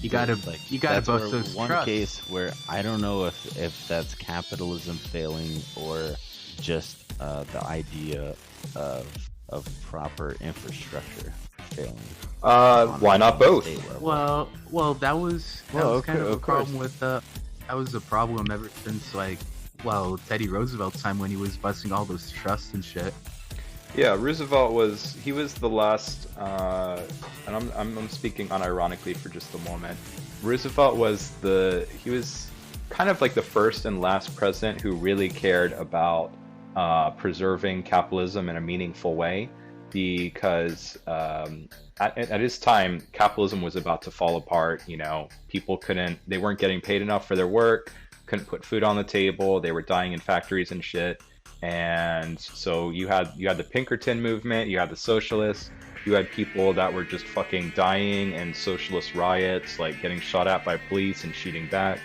You gotta that's bust where those one trucks. case where I don't know if that's capitalism failing or just the idea of proper infrastructure failing. Why not both? State level. Well, that was Well, kind of of a problem with that was a problem ever since Teddy Roosevelt's time, when he was busting all those trusts and shit. Yeah, Roosevelt was the last, and I'm speaking unironically for just a moment. Roosevelt was kind of like the first and last president who really cared about preserving capitalism in a meaningful way, because at his time, capitalism was about to fall apart. You know, people they weren't getting paid enough for their work, couldn't put food on the table, they were dying in factories and shit. And so you had the Pinkerton movement, you had the socialists, you had people that were just fucking dying in socialist riots, like getting shot at by police and shooting back.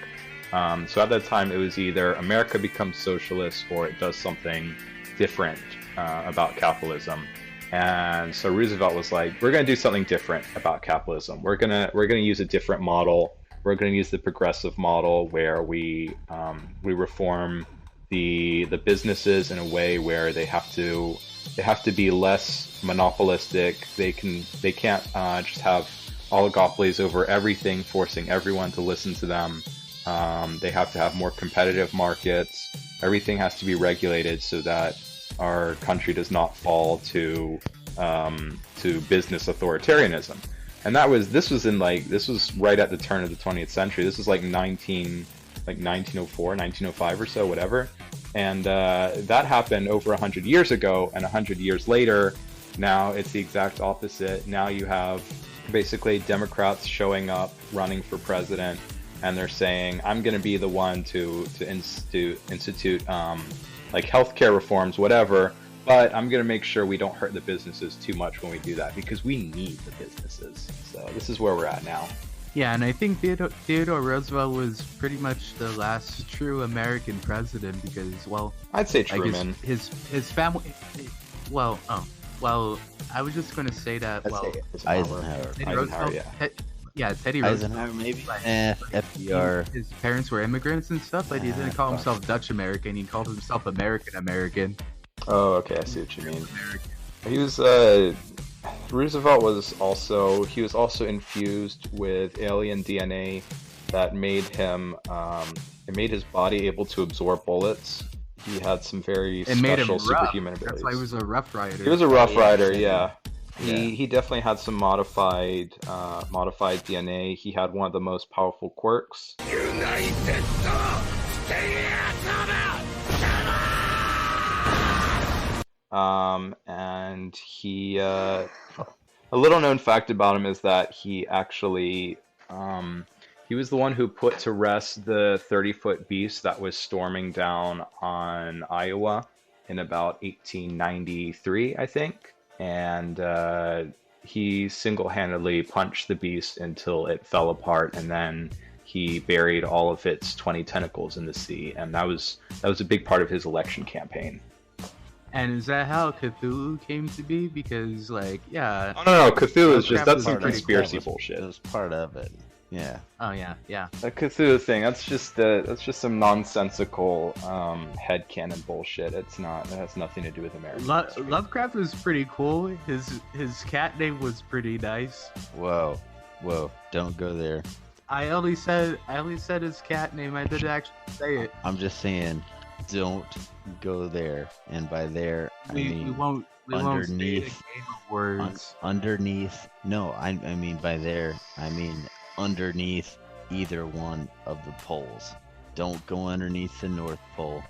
So at that time, it was either America becomes socialist or it does something different about capitalism. And so Roosevelt was like, we're going to do something different about capitalism. We're gonna use a different model. We're going to use the progressive model, where we reform the businesses in a way where they have to be less monopolistic. They can't just have oligopolies over everything, forcing everyone to listen to them. They have to have more competitive markets. Everything has to be regulated so that our country does not fall to business authoritarianism. And this was right at the turn of the 20th century. This was like 1904, 1905 or so, whatever. And that happened over 100 years ago, and 100 years later, now it's the exact opposite. Now you have basically Democrats showing up, running for president, and they're saying, I'm going to be the one to institute like healthcare reforms, whatever, but I'm going to make sure we don't hurt the businesses too much when we do that, because we need the businesses. So this is where we're at now. Yeah, and I think Theodore Roosevelt was pretty much the last true American president, because, well, I'd say like Truman. his family. Well, I was just going to say that. I'd Well, say Eisenhower. Teddy Eisenhower, Roosevelt. Teddy Roosevelt. Eisenhower, maybe? Like, FDR. His parents were immigrants and stuff, but he didn't call fuck. himself Dutch American. He called himself American American. Oh, okay, I see what you mean. American. He was Roosevelt was also infused with alien DNA that made him it made his body able to absorb bullets. He had some very It made him special rough. superhuman abilities. That's why he was a Rough Rider. He was a Rough Rider, yeah. yeah. He definitely had some modified DNA. He had one of the most powerful quirks. And he a little known fact about him is that he actually he was the one who put to rest the 30-foot beast that was storming down on Iowa in about 1893, I think. And he single-handedly punched the beast until it fell apart, and then he buried all of its 20 tentacles in the sea, and that was a big part of his election campaign. And is that how Cthulhu came to be? Because, like, yeah. Oh, no, Cthulhu is just, that's some Part of it. conspiracy It bullshit. was part of it. Yeah. Oh, yeah, yeah. The Cthulhu thing, that's just some nonsensical headcanon bullshit. It has nothing to do with American history. Lovecraft was pretty cool. His cat name was pretty nice. Whoa. Don't go there. I only said his cat name. I didn't actually say it. I'm just saying, don't go there. And by there, We won't say underneath- the game of words. underneath. No, I mean by there, I mean underneath either one of the poles. Don't go underneath the North Pole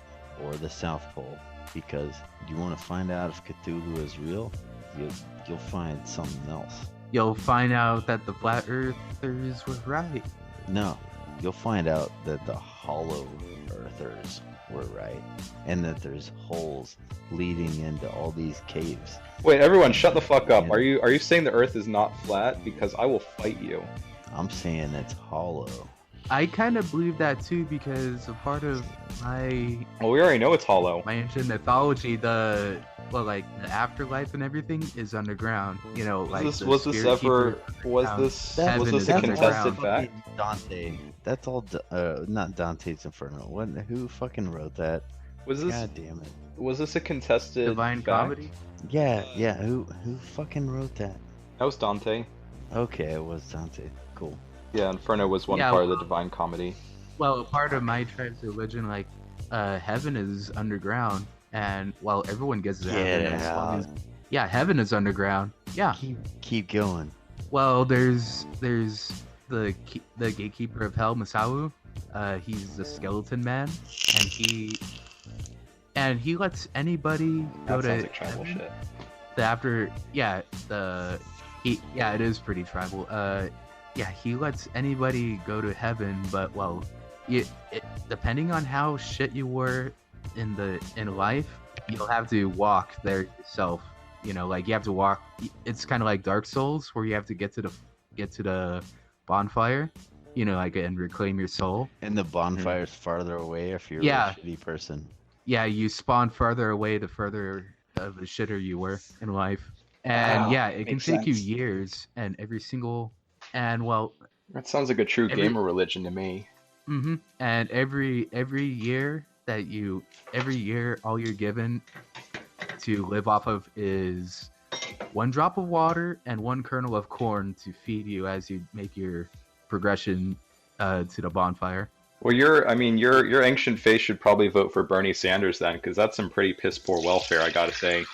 or the South Pole, because you want to find out if Cthulhu is real, you'll find something else. You'll find out that the flat earthers were right. No, you'll find out that the hollow earthers were right, and that there's holes leading into all these caves. Wait, everyone, shut the fuck up. Yeah. Are you saying the Earth is not flat? Because I will fight you. I'm saying it's hollow. I kind of believe that too, because a part of my Well, we already know it's hollow. ancient mythology, the afterlife and everything is underground. You know, like Was the this spirit ever keeper was underground. this Heaven was this is a underground. contested Fucking fact? Dante. That's all. Not Dante's Inferno. Who fucking wrote that? Was this God damn it. was this a contested Divine fact? Comedy. Yeah. Who fucking wrote that? That was Dante. Okay, it was Dante. Cool. Yeah, Inferno was one Yeah, part of the well- Divine Comedy. Well, a part of my tribe's religion, like, heaven is underground, and while everyone gets to heaven, as long as heaven is underground. Yeah. Keep going. Well, there's the gatekeeper of hell, Masawu. He's the skeleton man, and he lets anybody go That to sounds like tribal heaven. shit. It is pretty tribal. He lets anybody go to heaven, but depending on how shit you were in life, you'll have to walk there yourself. You know, like you have to walk. It's kind of like Dark Souls, where you have to get to the bonfire. You know, like, and reclaim your soul. And the bonfire's farther away if you're Yeah. a shitty person. Yeah, you spawn farther away the further of the shitter you were in life. And Wow, it can makes take you sense. years, and That sounds like a true Every- gamer religion to me. and every year all you're given to live off of is one drop of water and one kernel of corn to feed you as you make your progression to the bonfire. Well, your ancient faith should probably vote for Bernie Sanders then, because that's some pretty piss poor welfare, I gotta say.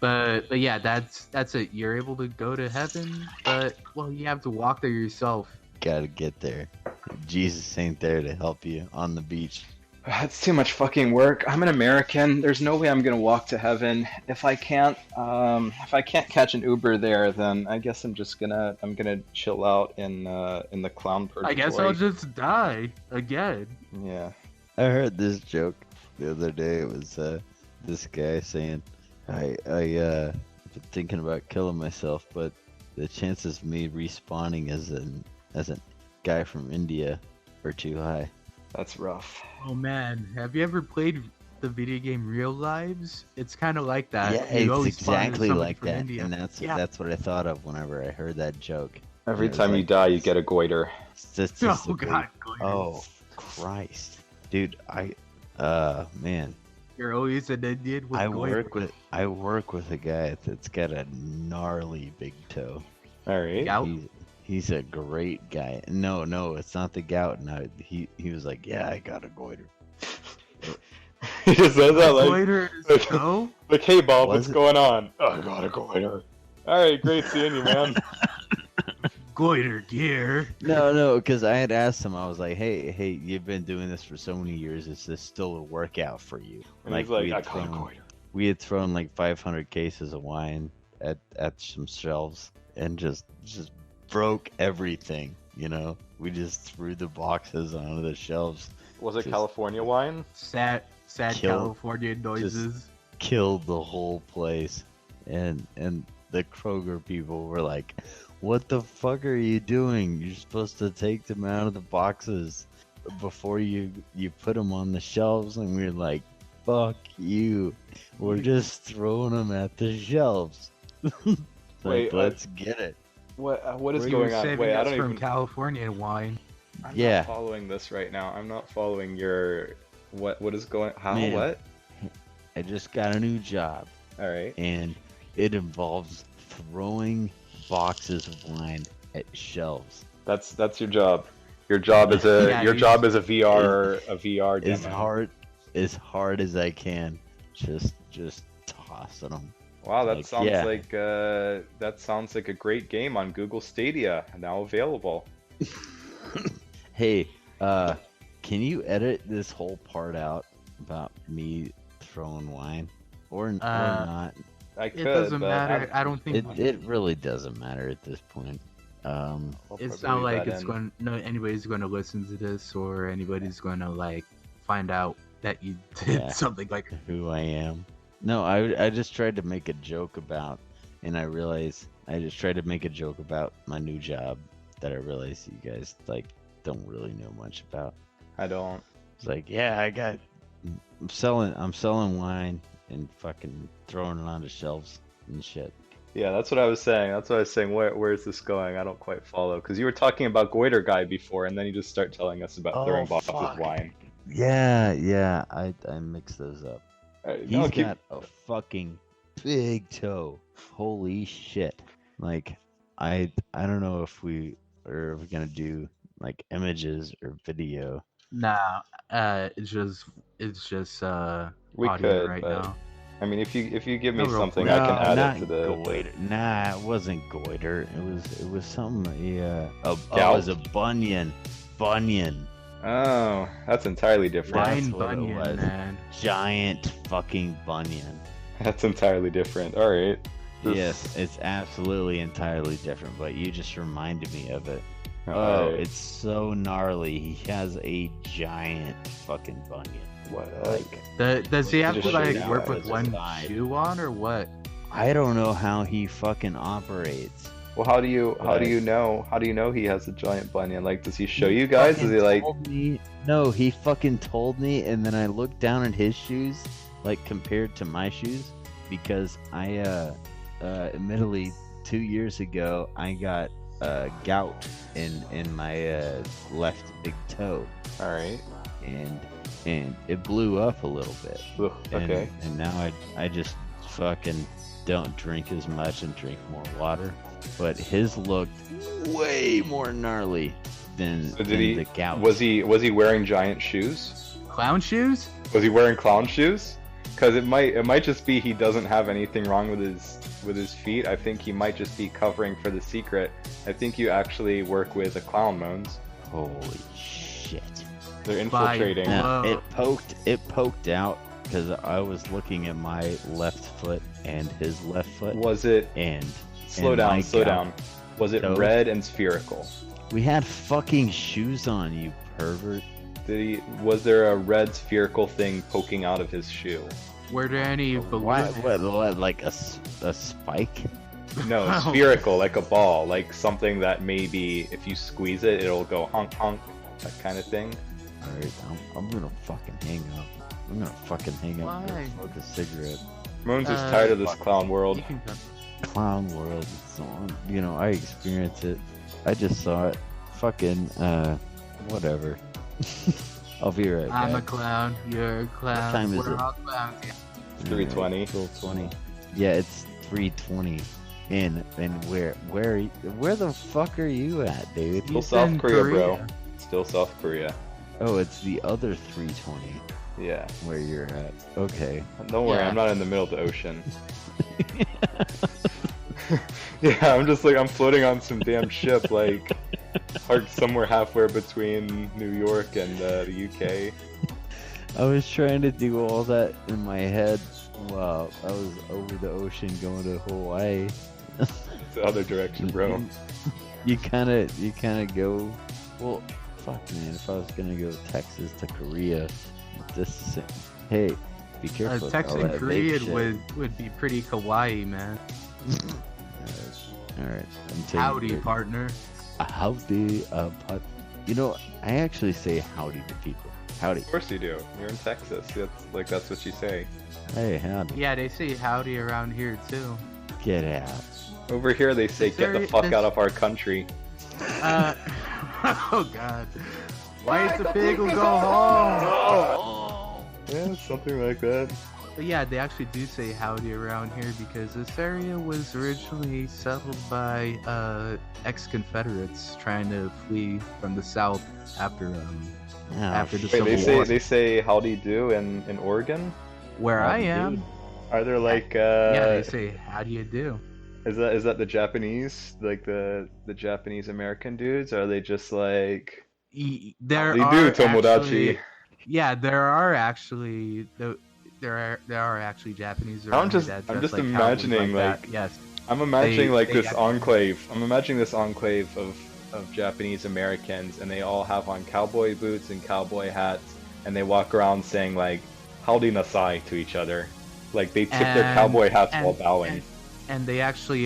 But yeah, that's it. You're able to go to heaven, but you have to walk there yourself. Gotta get there. Jesus ain't there to help you on the beach. That's too much fucking work. I'm an American. There's no way I'm gonna walk to heaven. If I can't catch an Uber there, then I guess I'm gonna chill out in the clown purgatory. I guess I'll just die again. Yeah. I heard this joke the other day. It was this guy saying, I've been thinking about killing myself, but the chances of me respawning as a guy from India are too high. That's rough. Oh man, have you ever played the video game Real Lives? It's kind of like that. Yeah, You it's always spawn as exactly somebody like from that, India. and that's Yeah. that's what I thought of whenever I heard that joke. Every Yeah, it's time you like- die, you get a goiter. Oh Statistically, god. oh Christ, dude! Man, You're always an Indian with goiter. I work with a guy that's got a gnarly big toe. All right. Gout? He's a great guy. No, it's not the gout. No, he was like, yeah, I got a goiter. He just says that like, Goiter is toe? like, hey Bob, Was what's it? going on? Oh, I got a goiter. All right, great seeing you, man. Goiter gear. No, because I had asked him. I was like, hey, you've been doing this for so many years. Is this still a workout for you? And he's like, we I had got a goiter. we had thrown like 500 cases of wine at some shelves and just broke everything. You know, we just threw the boxes onto the shelves. Was it Just- California wine? Sad Kill- California noises. Killed the whole place, and the Kroger people were like, what the fuck are you doing? You're supposed to take them out of the boxes before you put them on the shelves. And we're like, fuck you, we're just throwing them at the shelves. Like, Wait, let's get it. What is Were going you on? saving Wait, I us don't from even. California wine. I'm Yeah. not following this right now. I'm not following your. What is going? How? Man. What? I just got a new job, All right. and it involves throwing boxes of wine at shelves. That's your job. Your job is a Yeah, your you- job is a VR As demo. hard as I can, just tossing them. Wow, that like, sounds yeah. like that sounds like a great game on Google Stadia, now available. Hey, can you edit this whole part out about me throwing wine, or not? I It could, doesn't but matter. I don't think It really doesn't matter at this point. I'll it's probably not leave like that it's in. going. No, anybody's going to listen to this, or anybody's going to like find out that you did Yeah. something like. Who I am. No, I just tried to make a joke about, and I realized I just tried to make a joke about my new job that I realized you guys like don't really know much about. I don't. It's like, yeah, I'm selling wine and fucking throwing it onto shelves and shit. Yeah, that's what I was saying. That's what I was saying. Where is this going? I don't quite follow. Because you were talking about Goiter Guy before, and then you just start telling us about throwing bottles fuck. of wine. Yeah, I mixed those up. Alright, He's no, keep- got a fucking big toe. Holy shit. Like, I don't know if we are gonna do like images or video. Nah, it's just We audio could, right but now. I mean, if you give me No, real something, quick. I can add not it to the. goiter. Nah, it wasn't goiter. It was something. Yeah. It Gout? was a bunion. Bunion. Oh, that's entirely different. That's Wine what it bunion, was. man. Giant fucking bunion. That's entirely different. All right. This- Yes, it's absolutely entirely different, but you just reminded me of it. Oh, Alright. it's so gnarly. He has a giant fucking bunion. What? Like, Does he have just to showed like you work guys with his one side. shoe on or what? I don't know how he fucking operates. Well, how do you know he has a giant bunion? Like, does he show you guys? Is Fucking he like? told me- No, he fucking told me, and then I looked down at his shoes, like compared to my shoes, because I, admittedly, 2 years ago, I got gout in my left big toe, All right. and it blew up a little bit. Ugh, And, okay. And now I just fucking don't drink as much and drink more water. But his looked way more gnarly than, So did than he? the gout. Was he wearing giant shoes? Clown shoes? Was he wearing clown shoes? Because it might just be he doesn't have anything wrong with his feet. I think he might just be covering for the secret. I think you actually work with a clown, Mones. Holy shit! They're By- infiltrating. Yeah. No, Whoa. it poked out because I was looking at my left foot and his left foot, Was it? and Slow and my down. gout. Was it Toe? red and spherical? We had fucking shoes on, you pervert. Was there a red spherical thing poking out of his shoe? Were there any What, balloons? what, like a spike? No, Oh. spherical, like a ball, like something that maybe if you squeeze it, it'll go honk honk, that kind of thing. Alright, I'm gonna fucking hang up. I'm gonna fucking hang up and Why? go smoke a cigarette. Moons is Uh, tired of this clown world. You can come. Clown world, it's on. You know, I experienced it. I just saw it. Fucking, whatever. I'll be right back. I'm a clown. You're a clown. What time is We're it? all clowns. Yeah. 3:20. 20. Yeah, it's 3:20. And where the fuck are you at, dude? Still He's South in Korea, bro. Korea. Still South Korea. Oh, it's the other 3:20 Yeah. where you're at. Okay. Don't worry, Yeah. I'm not in the middle of the ocean. Yeah, I'm just like, I'm floating on some damn ship, like, parked somewhere halfway between New York and the UK. I was trying to do all that in my head while I was over the ocean going to Hawaii. It's the other direction, bro. You kind of go. Well, fuck, man. If I was gonna go Texas to Korea, this is hey, be careful. with all Texan that vape Korean shit. would be pretty kawaii, man. All right. I'm taking Howdy, it. partner. Howdy, you know, I actually say howdy to people. Howdy. Of course you do. You're in Texas. That's what you say. Hey, howdy. Yeah, they say howdy around here too. Get out. Over here they say, Is get the there- fuck is- out of our country. Oh god. Why is the pig will go home? Yeah, something like that. But yeah, they actually do say howdy around here because this area was originally settled by ex-Confederates trying to flee from the South after Oh, After the Wait, they Civil say War. they say howdy do in Oregon? where I howdy, am. dude. Are there like Yeah, they say how do you do? is that the Japanese, like the Japanese American dudes? Or are they just like There howdy are do, Tomodachi? actually, yeah, there are actually there are actually Japanese. around here that I'm dress just like cowboys imagining, that. like, Yes. I'm imagining like they this got- enclave. I'm imagining this enclave of Japanese Americans, and they all have on cowboy boots and cowboy hats, and they walk around saying like "howdy nasai" to each other, like they tip their cowboy hats while bowing. And they actually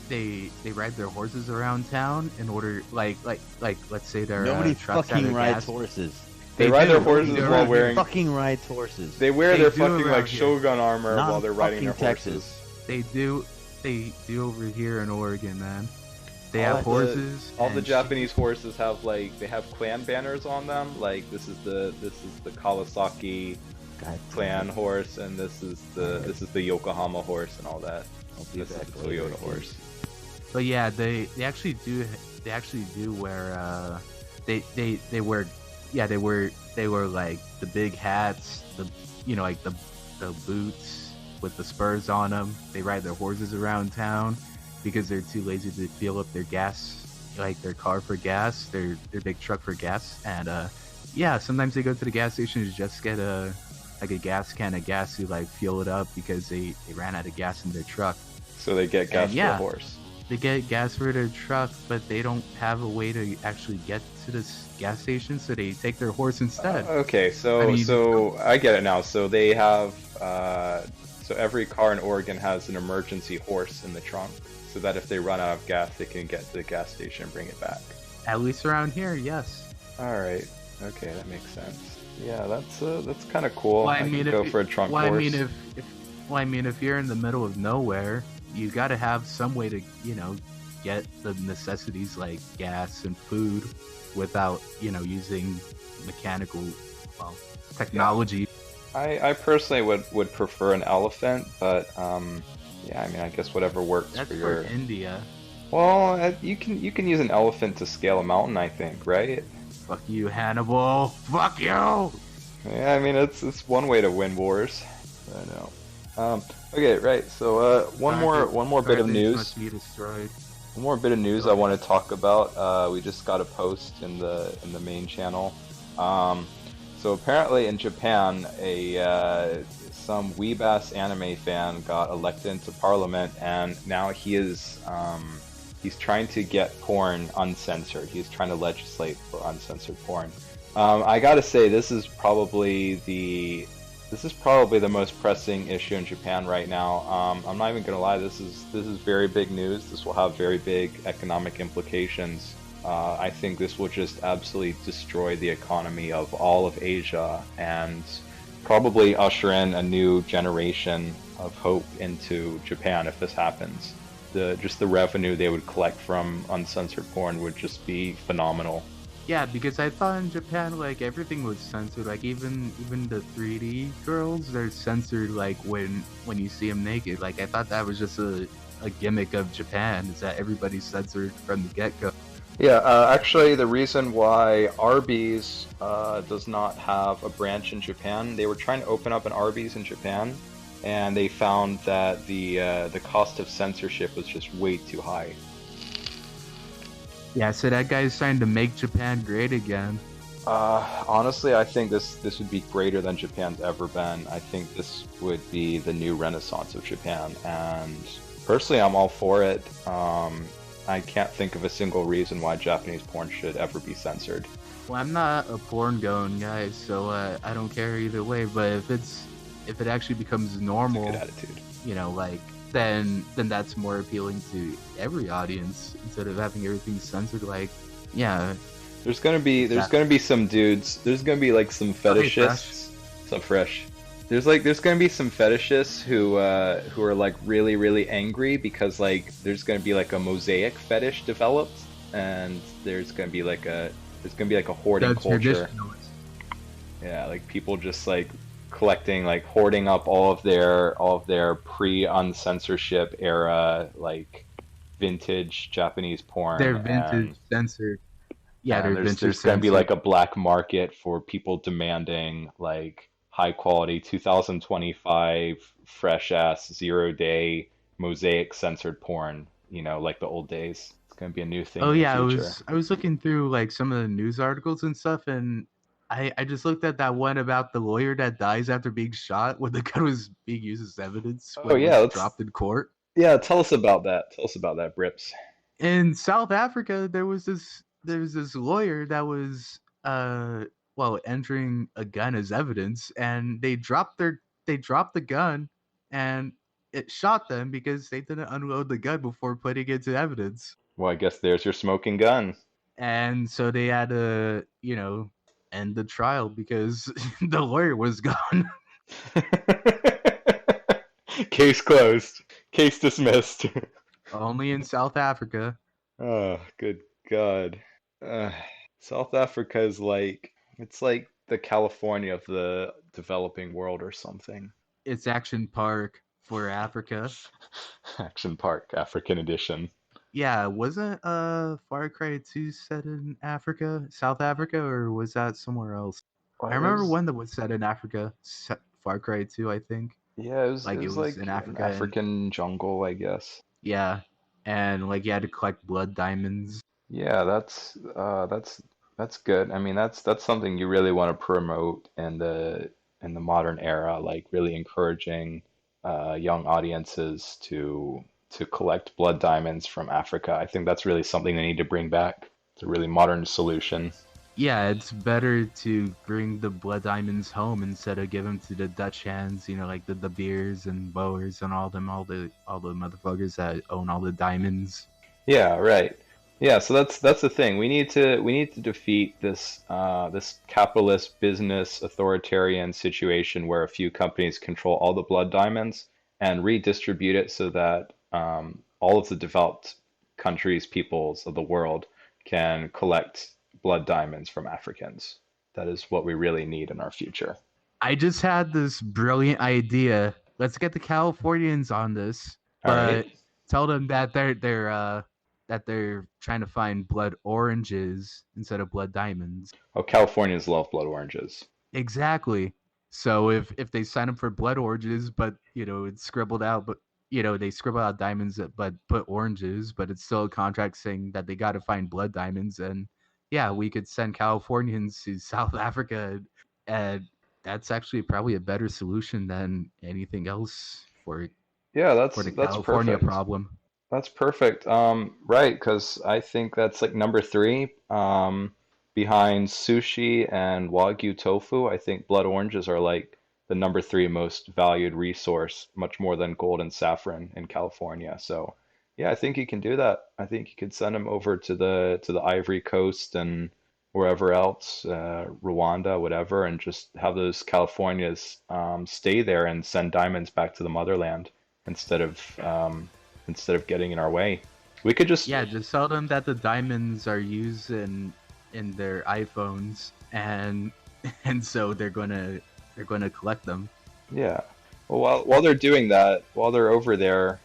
they ride their horses around town in order like let's say their Nobody trucks out fucking of rides gas. horses. They ride their do. horses They while ride- wearing. Fucking rides horses. They wear They their do fucking around like here. shogun armor Not while they're riding their fucking horses. Texas. They do over here in Oregon, man. They All have the- horses. All the and Japanese horses have like they have clan banners on them. Like this is the Kawasaki God clan damn it. horse, and this is the Yokohama horse, and all that. I'll be This is back the later, Toyota dude. horse. But yeah, they actually do wear they wear like the big hats, like the boots with the spurs on them. They ride their horses around town because they're too lazy to fill up their gas, like their car for gas, their big truck for gas, and yeah, sometimes they go to the gas station to just get a gas can of gas to like fuel it up because they ran out of gas in their truck. So they get gas for yeah. the horse. They get gas for their truck, but they don't have a way to actually get to this gas station, so they take their horse instead. Okay, so I mean- so I get it now. So they have so every car in Oregon has an emergency horse in the trunk, so that if they run out of gas, they can get to the gas station and bring it back. At least around here, yes. All right. Okay, that makes sense. Yeah, that's kind of cool. Well, I could go for a trunk well, horse. I mean, if you're in the middle of nowhere, you got to have some way to, get the necessities like gas and food without, using mechanical, technology. I personally would prefer an elephant, but yeah, I mean, I guess whatever works That's for for your. India. Well, you can use an elephant to scale a mountain, I think, right? Fuck you, Hannibal. Fuck you. Yeah, I mean, it's one way to win wars. I know. Okay, right. So one more bit of Gardens news. must be destroyed. One more bit of news I want to talk about. We just got a post in the main channel. So apparently in Japan, some weeb-ass anime fan got elected into parliament, and now he's trying to get porn uncensored. He's trying to legislate for uncensored porn. I gotta say, this is probably the most pressing issue in Japan right now. I'm not even gonna lie. This is very big news. This will have very big economic implications. I think this will just absolutely destroy the economy of all of Asia and probably usher in a new generation of hope into Japan if this happens. The revenue they would collect from uncensored porn would just be phenomenal. Yeah, because I thought in Japan, like, everything was censored. Like, even the 3D girls, they're censored. Like when you see them naked. Like, I thought that was just a gimmick of Japan, is that everybody's censored from the get go. Yeah, actually, the reason why Arby's does not have a branch in Japan, they were trying to open up an Arby's in Japan, and they found that the cost of censorship was just way too high. Yeah, so that guy's trying to make Japan great again. Honestly, I think this would be greater than Japan's ever been. I think this would be the new renaissance of Japan, and personally, I'm all for it. I can't think of a single reason why Japanese porn should ever be censored. Well, I'm not a porn going guy, so I don't care either way. But if it actually becomes normal, Good attitude. you know, like then that's more appealing to every audience instead of having everything censored. Like, yeah, There's gonna be some dudes. There's gonna be like some fetishists. Some fresh. There's gonna be some fetishists who are like really angry because like there's gonna be like a mosaic fetish developed, and there's gonna be like a hoarding culture. Yeah, like people just like collecting, like hoarding up all of their pre-uncensorship era like vintage Japanese porn. they're vintage censored. Yeah, And they're vintage there's gonna be censored. like a black market for people demanding like high quality 2025 fresh ass 0 day mosaic censored porn, like the old days. It's gonna be a new thing Oh in the yeah, future. I was looking through like some of the news articles and stuff, and I just looked at that one about the lawyer that dies after being shot when the gun was being used as evidence Oh when it yeah, was let's dropped in court. yeah, tell us about that. Tell us about that, Brips. In South Africa, there was this lawyer that was well entering a gun as evidence, and they dropped the gun, and it shot them because they didn't unload the gun before putting it to evidence. Well, I guess there's your smoking gun. And so they had to, end the trial because the lawyer was gone. Case closed. Case dismissed. Only in South Africa. Oh, good God. Uh, South Africa is like, it's like the California of the developing world or something. It's Action Park for Africa. Action Park, African edition. Yeah, wasn't Far Cry 2 set in Africa, South Africa, or was that somewhere else? Well, I it remember was, one that was set in Africa, Far Cry 2, I think. yeah, it Like it was was like in an Africa, and African jungle, I guess. yeah, and like you had to collect blood diamonds. Yeah, that's good. I mean, that's something you really want to promote in the modern era, like really encouraging young audiences to collect blood diamonds from Africa. I think that's really something they need to bring back. It's a really modern solution. Yeah, it's better to bring the blood diamonds home instead of give them to the Dutch hands, like the beers and Boers and all the motherfuckers that own all the diamonds. Yeah, right. Yeah, so that's the thing. We need to defeat this capitalist business authoritarian situation where a few companies control all the blood diamonds and redistribute it so that all of the developed countries, peoples of the world can collect blood diamonds from Africans. That is what we really need in our future. I just had this brilliant idea. Let's get the Californians on this, All right. but tell them that they're trying to find blood oranges instead of blood diamonds. Oh, Californians love blood oranges. Exactly. So if they sign up for blood oranges, but it's scribbled out, but they scribble out diamonds, but put oranges, but it's still a contract saying that they got to find blood diamonds, and yeah, we could send Californians to South Africa, and that's actually probably a better solution than anything else Yeah, for the that's California perfect. problem. That's perfect. Right, because I think that's like number three, behind sushi and Wagyu tofu. I think blood oranges are like the number three most valued resource, much more than gold and saffron in California. So, yeah, I think you can do that. I think you could send them over to the Ivory Coast and wherever else, Rwanda, whatever, and just have those Californias stay there and send diamonds back to the motherland instead of getting in our way. We could just, Yeah, just tell them that the diamonds are used in in their iPhones, and so they're gonna collect them. Yeah. Well, while they're doing that, while they're over there,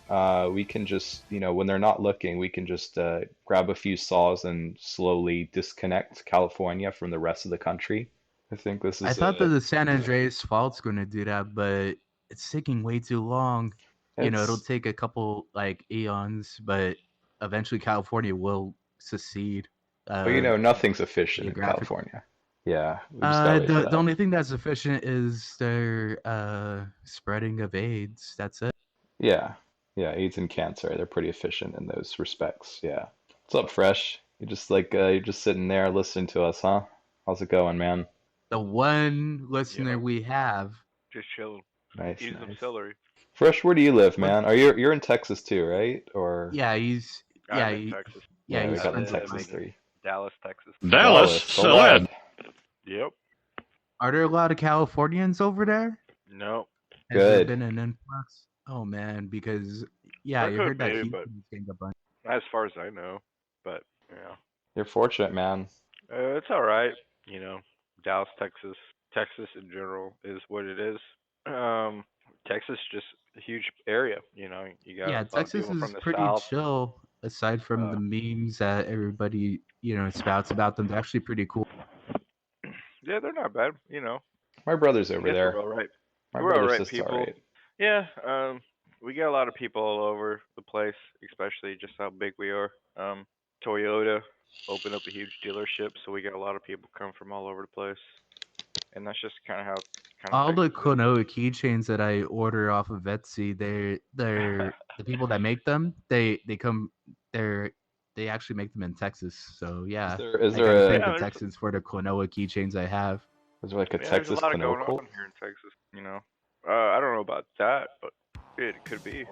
we can just, when they're not looking, we can just grab a few saws and slowly disconnect California from the rest of the country. I think this I is thought that the San Andreas Fault's gonna do that, but it's taking way too long. It'll it's, take a couple like eons, but eventually California will secede. nothing's efficient in Geographic. California. Yeah, we just gotta wait for The that. only thing that's efficient is their spreading of AIDS. That's it. Yeah, yeah, AIDS and cancer, they're pretty efficient in those respects. Yeah. What's up, Fresh? You're just sitting there listening to us, huh? How's it going, man? The one listener Yo, we have. just chilling, Nice, eating some nice. celery. Fresh, where do you live, What? man? You're in Texas too, right? Or Yeah, I'm in Texas. yeah, we he's I got the friends with live Texas Mike. in three. Dallas, Texas. Dallas, Dallas, so so loud. Yep. Are there a lot of Californians over there? No, Has there Good. been an influx? Oh man, because yeah, there you could heard that be, Houston's but getting a bunch. not as far as I know. But yeah, You're fortunate, man. it's all right. Dallas, Texas, Texas in general is what it is. Um, Texas just a huge area. You got Yeah, a lot of Texas people is from the pretty south. chill. Aside from the Uh, memes that everybody spouts about them, they're actually pretty cool. yeah, they're not bad. My brother's I over guess there. we're all right. My We're all brother right says it's all people. right. Yeah, we get a lot of people all over the place, especially just how big we are. Toyota opened up a huge dealership, so we get a lot of people come from all over the place, and that's just kind of All the Texas is. Klonoa keychains that I order off of Etsy, they're the people that make them. They come they actually make them in Texas. So yeah, Is I gotta there thank a the Yeah, Texans for the Klonoa keychains I have. is there like a there's a Texas lot of canoe going cult? on here in Texas. I don't know about that, but it could be.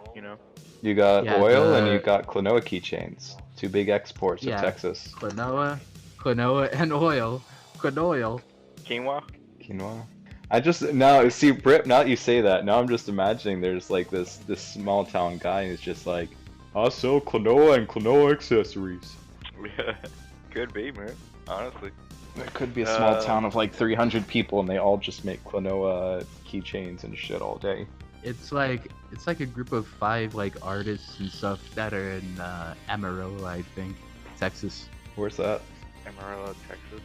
You got Yeah, oil and you got Klonoa keychains. Two big exports of yeah, Texas. Klonoa, and oil, Klonoil. Quinoa. Quinoa. I just now see Britt. Now that you say that, now I'm just imagining there's like this small town guy who's just like, I sell Klonoa and Klonoa accessories. Could be, man. Honestly. There could be a small town of like 300 people and they all just make Klonoa keychains and shit all day. It's like a group of 5 like artists and stuff that are in Amarillo, I think, Texas. Where's that? Amarillo, Texas.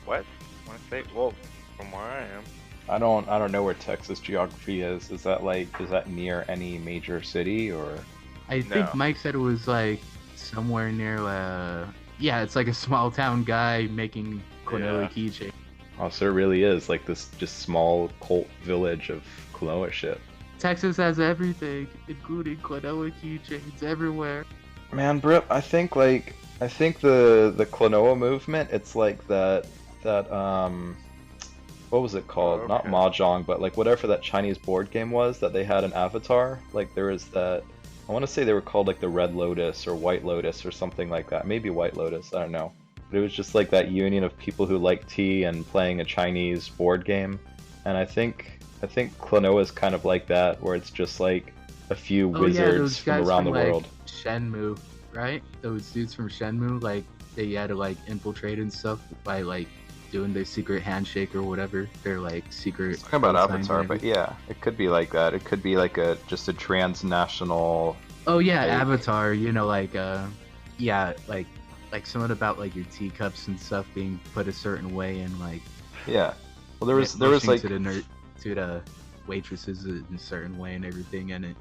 What? I want to say. Well, from where I am. I don't know where Texas geography is. Is that near any major city or? I think No. Mike said it was like somewhere near. Yeah, it's like a small town guy making Klonoa keychain. Oh, so it really is like this just small cult village of Klonoa shit. Texas has everything, including Klonoa keychains everywhere. Man, Brip, I think the Klonoa movement, it's like that what was it called? Oh, Not okay. Mahjong, but like whatever that Chinese board game was that they had an avatar. Like there was that, I want to say they were called like the Red Lotus or White Lotus or something like that. Maybe White Lotus, I don't know. But it was just like that union of people who like tea and playing a Chinese board game. And I think Klonoa is kind of like that, where it's just like a few wizards those from guys around from the world. like Shenmue, right? Those dudes from Shenmue, like they had to like infiltrate and stuff by like doing their secret handshake or whatever. They're like secret. Talking about code signs Avatar, and but everything. yeah, it could be like that. It could be like just a transnational. Oh yeah, like- Avatar. Like something about like your teacups and stuff being put a certain way and like. Yeah. Well, there was wishing like to the waitresses in a certain way and everything, and it.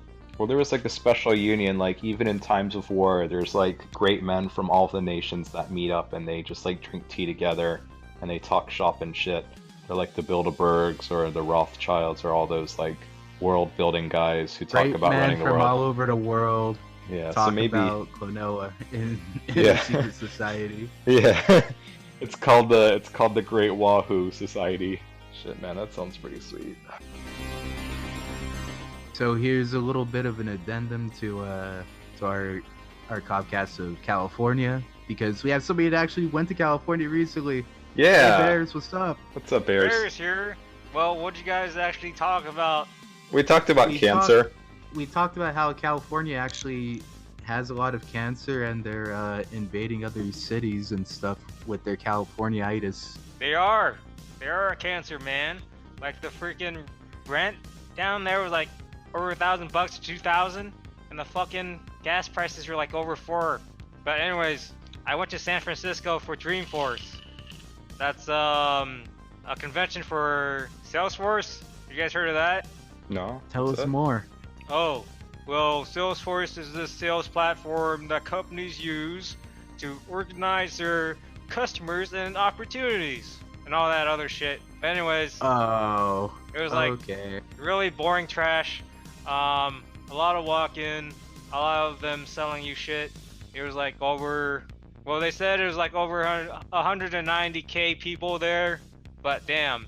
there was like a special union. Like even in times of war, there's like great men from all the nations that meet up and they just like drink tea together and they talk shop and shit. They're like the Bilderbergs or the Rothschilds or all those like world building guys who talk Great about men running the from world. all over the world Yeah, talk so maybe about Klonoa in Yeah. a secret society. yeah, it's called the Great Wahoo Society. Shit, man, that sounds pretty sweet. So here's a little bit of an addendum to our Cobcast of California, because we have somebody that actually went to California recently. Yeah. Hey Bears, what's up? What's up, Bears? Bears here. Well, what'd you guys actually talk about? We talked about We cancer. We talked about how California actually has a lot of cancer, and they're invading other cities and stuff with their Californiaitis. They are a cancer, man. Like the freaking rent down there was like over $1,000 to 2,000, and the fucking gas prices were like over 4. But anyways, I went to San Francisco for Dreamforce. That's a convention for Salesforce. You guys heard of that? No. Tell What's us that? more. Oh, well, Salesforce is this sales platform that companies use to organize their customers and opportunities and all that other shit. But anyways, Oh. it was like Okay. really boring trash. A lot of walk-in, a lot of them selling you shit. It was like over, well, they said it was like over 190K people there, but damn,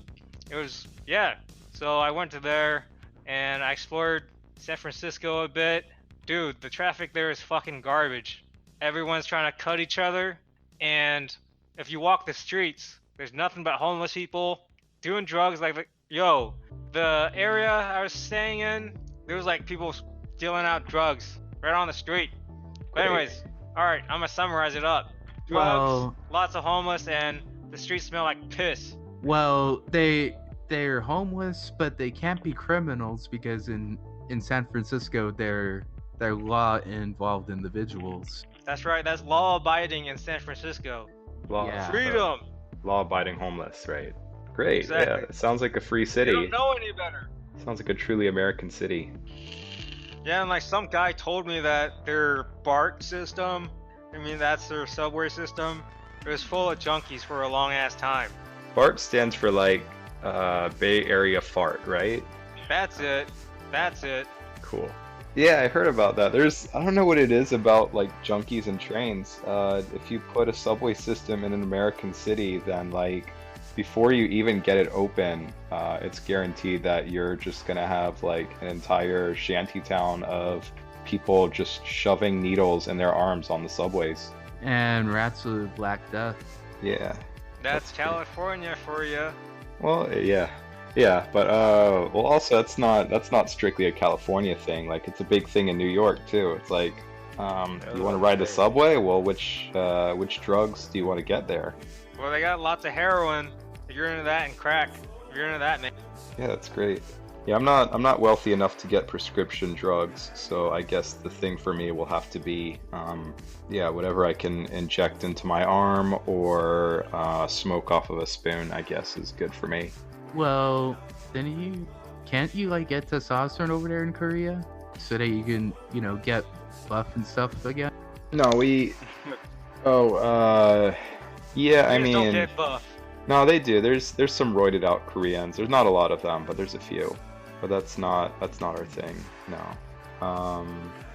it was, yeah. So I went to there and I explored San Francisco a bit. Dude, the traffic there is fucking garbage. Everyone's trying to cut each other, and if you walk the streets, there's nothing but homeless people doing drugs. Like, yo, the area I was staying in, there was like people dealing out drugs right on the street. But Great. anyways, alright, I'm gonna summarize it up. Drugs, Well- lots of homeless, and the streets smell like piss. Well, they're homeless, but they can't be criminals because in San Francisco they're law-involved individuals. That's right, that's law-abiding in San Francisco. Law, Yeah. Freedom! law-abiding homeless, right? Great. Exactly. Yeah, it sounds like a free You city. don't know any better. Sounds like a truly American city. Yeah, and like some guy told me that their BART system, I mean that's their subway system, it was full of junkies for a long ass time. BART stands for like Bay Area Fart, right? That's it. That's it. Cool. Yeah, I heard about that. I don't know what it is about like junkies and trains. If you put a subway system in an American city, then like before you even get it open, it's guaranteed that you're just gonna have like an entire shanty town of people just shoving needles in their arms on the subways. And rats with Black Death. Yeah. That's pretty- California for you. Well, yeah, but well, also that's not strictly a California thing. Like it's a big thing in New York too. It's like, you want to ride the subway? Well, which drugs do you want to get there? Well, they got lots of heroin. If you're into that and crack, if you're into that, man. Yeah, that's great. Yeah, I'm not wealthy enough to get prescription drugs, so I guess the thing for me will have to be, whatever I can inject into my arm or smoke off of a spoon, I guess is good for me. Well, then can't you like get testosterone over there in Korea so that you can, get buff and stuff again? No, yeah, I Please don't mean, get buff. no, they do. There's some roided out Koreans. There's not a lot of them, but there's a few. But that's not our thing. No.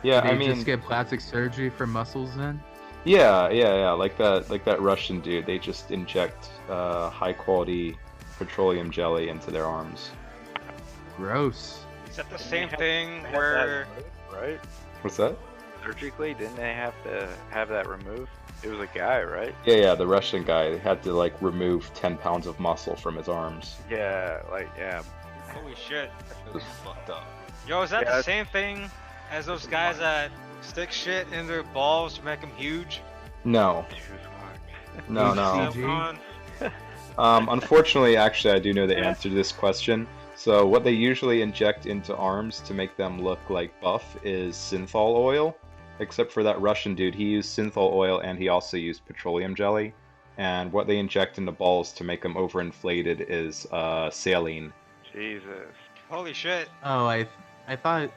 Yeah, They I mean, just get plastic surgery for muscles then? yeah, like that Russian dude. They just inject high quality petroleum jelly into their arms. Gross. Is that the same They thing have where... that removed, right? What's that? Surgically, didn't they have to have that removed? It was a guy, right? Yeah, the Russian guy had to like remove 10 pounds of muscle from his arms. Yeah, Holy shit. It was fucked up. Yo, is that Yeah, the same thing as those guys that stick shit in their balls to make them huge? No, no. HCG? Unfortunately, actually, I do know the answer to this question. So what they usually inject into arms to make them look like buff is synthol oil. Except for that Russian dude, he used synthol oil and he also used petroleum jelly. And what they inject into balls to make them overinflated is saline. Jesus. Holy shit. Oh, I thought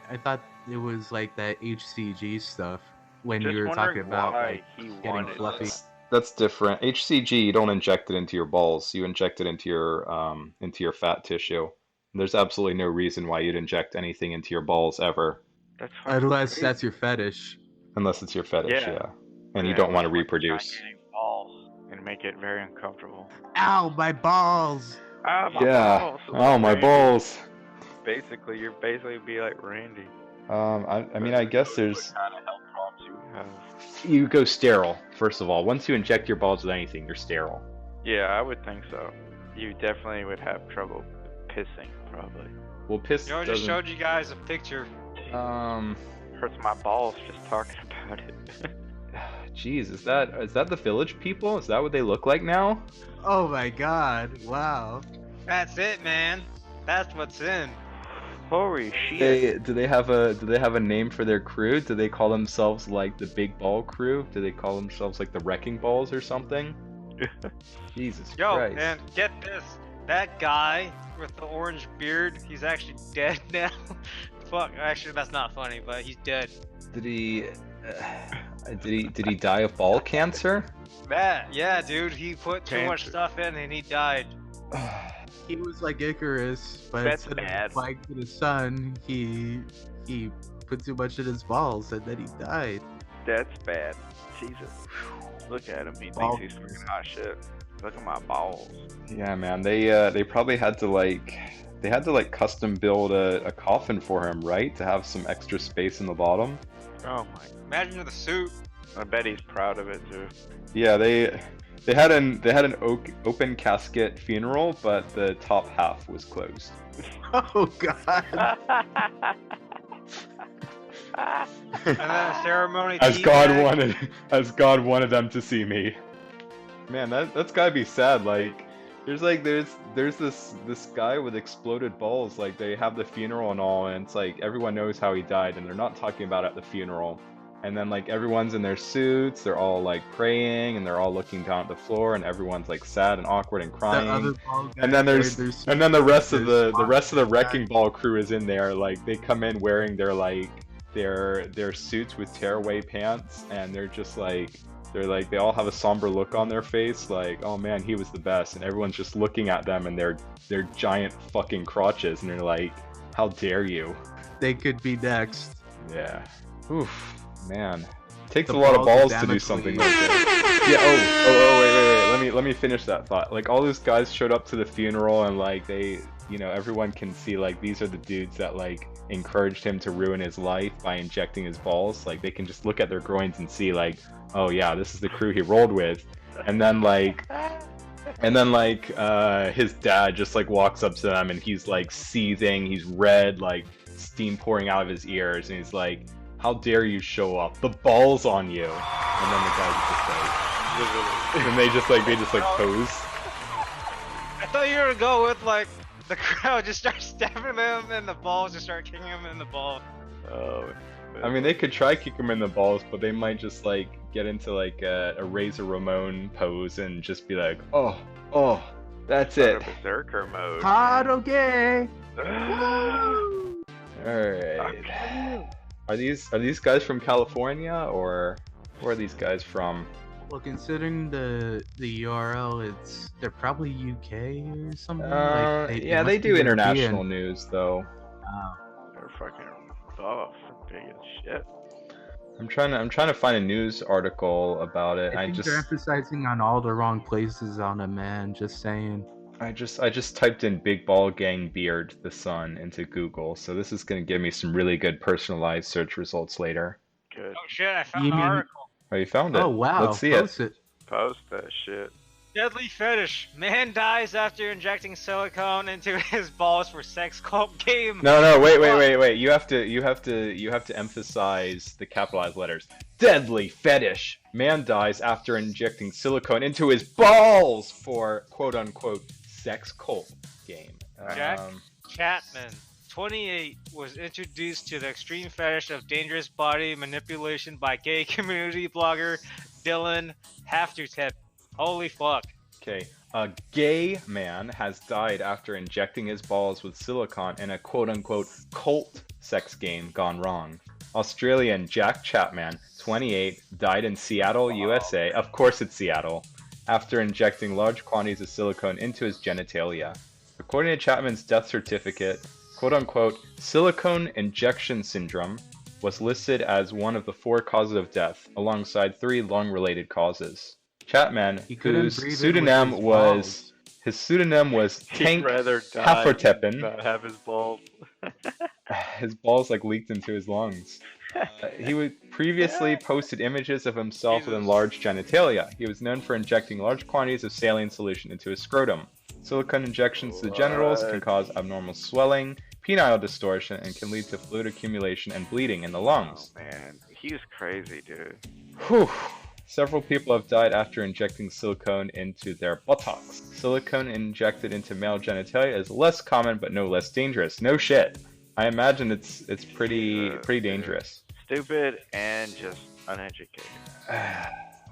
it was like that HCG stuff when Just you were talking wondering about why like he getting wanted fluffy. That's different. HCG, you don't inject it into your balls. You inject it into your fat tissue. There's absolutely no reason why you'd inject anything into your balls ever, That's fucking Unless crazy. that's your fetish. unless it's your fetish, Yeah. yeah. And you Yeah, don't want to like reproduce. gigantic balls and make it very uncomfortable. Ow, my balls! Ah, my Yeah. balls. Oh, my Randy. balls. Basically, you're basically be like Randy. I mean, I guess there's. What kind of health problems you have? You go sterile, first of all. Once you inject your balls with anything, you're sterile. Yeah, I would think so. You definitely would have trouble pissing, probably. Well, piss Yo, I just doesn't. showed you guys a picture. Um, Hurts my balls just talking about about it. Jeez, is that the village people? Is that what they look like now? Oh my god! Wow. That's it, man. That's what's in. Holy shit. Do they have a name for their crew? Do they call themselves like the Big Ball Crew? Do they call themselves like the Wrecking Balls or something? Jesus Yo, Christ. and get this. That guy with the orange beard, he's actually dead now. Fuck, actually that's not funny, but he's dead. Did he die of ball cancer? Yeah, dude, he put too much Cancer. stuff in and he died. He was like Icarus, but That's instead bad. of flying to the sun, he put too much in his balls and then he died. That's bad. Jesus. Look at him. He Balls. thinks he's fucking hot shit. Look at my balls. Yeah, man. They probably had to custom build a coffin for him, right? To have some extra space in the bottom. Oh my. Imagine the suit. I bet he's proud of it too. Yeah, they had an open casket funeral, but the top half was closed. Oh god. And then a ceremony As teabag. God wanted them to see me. Man, that's gotta be sad. Like, there's this guy with exploded balls. Like, they have the funeral and all, and it's like everyone knows how he died, and they're not talking about it at the funeral. And then like everyone's in their suits, they're all like praying, and they're all looking down at the floor, and everyone's like sad and awkward and The crying. other ball guy And then wearing their suit. the rest of there's the rest of the spots wrecking ball crew is in there. Like, they come in wearing their suits with tearaway pants, and they all have a somber look on their face, like, oh man, he was the best, and everyone's just looking at them and their giant fucking crotches, and they're like, how dare you? They could be next. Yeah. Oof, man. Takes The a lot of balls balls to do Damocles. something like that. Yeah. Wait. Let me finish that thought. Like, all those guys showed up to the funeral, and like everyone can see like these are the dudes that like encouraged him to ruin his life by injecting his balls. Like, they can just look at their groins and see like, oh yeah, this is the crew he rolled with. And then his dad just like walks up to them, and he's like seething, he's red, like steam pouring out of his ears, and he's like, how dare you show up? The ball's on you. And then the guys just like, and they just like pose. I thought you were gonna go with like the crowd just start stabbing him and the balls just start kicking him in the ball. Oh. I mean, they could try kick him in the balls, but they might just like get into like a Razor Ramon pose and just be like, oh, that's it. Berserker mode. Hard okay. All right. Are these guys from California, or where are these guys from? Well, considering the URL, they're probably UK or something. Yeah, they must be do international European. news though. They're fucking buff. Big as shit. I'm trying to find a news article about it. I think they're emphasizing on all the wrong places on it, man. Just saying. I just typed in Big Ball Gang Beard the Sun into Google, so this is gonna give me some really good personalized search results later. Good. Oh shit, I found You an mean- article. Oh, you found it? Oh wow! Let's see Post it. Post that shit. Deadly fetish. Man dies after injecting silicone into his balls for sex cult game. No, wait. You have to emphasize the capitalized letters. Deadly fetish. Man dies after injecting silicone into his balls for quote unquote sex cult game. Jack Chapman, 28, was introduced to the extreme fetish of dangerous body manipulation by gay community blogger Dylan Haftertep. Holy fuck. Okay. A gay man has died after injecting his balls with silicone in a quote-unquote cult sex game gone wrong. Australian Jack Chapman, 28, died in Seattle, USA. Of course it's Seattle. After injecting large quantities of silicone into his genitalia. According to Chapman's death certificate, quote-unquote silicone injection syndrome was listed as one of the 4 causes of death, alongside 3 lung-related causes. Chapman, He couldn't whose breathe in with pseudonym his was balls. He'd Tank rather die Haffertepen. than not have his balls. His balls like leaked into his lungs. He would previously posted images of himself with Jesus. enlarged genitalia. He was known for injecting large quantities of saline solution into his scrotum. Silicone injections to the genitals can cause abnormal swelling, penile distortion, and can lead to fluid accumulation and bleeding in the lungs. Oh man, He was crazy, dude. Whew. Several people have died after injecting silicone into their buttocks. Silicone injected into male genitalia is less common, but no less dangerous. No shit. I imagine it's pretty dangerous. Stupid and just uneducated.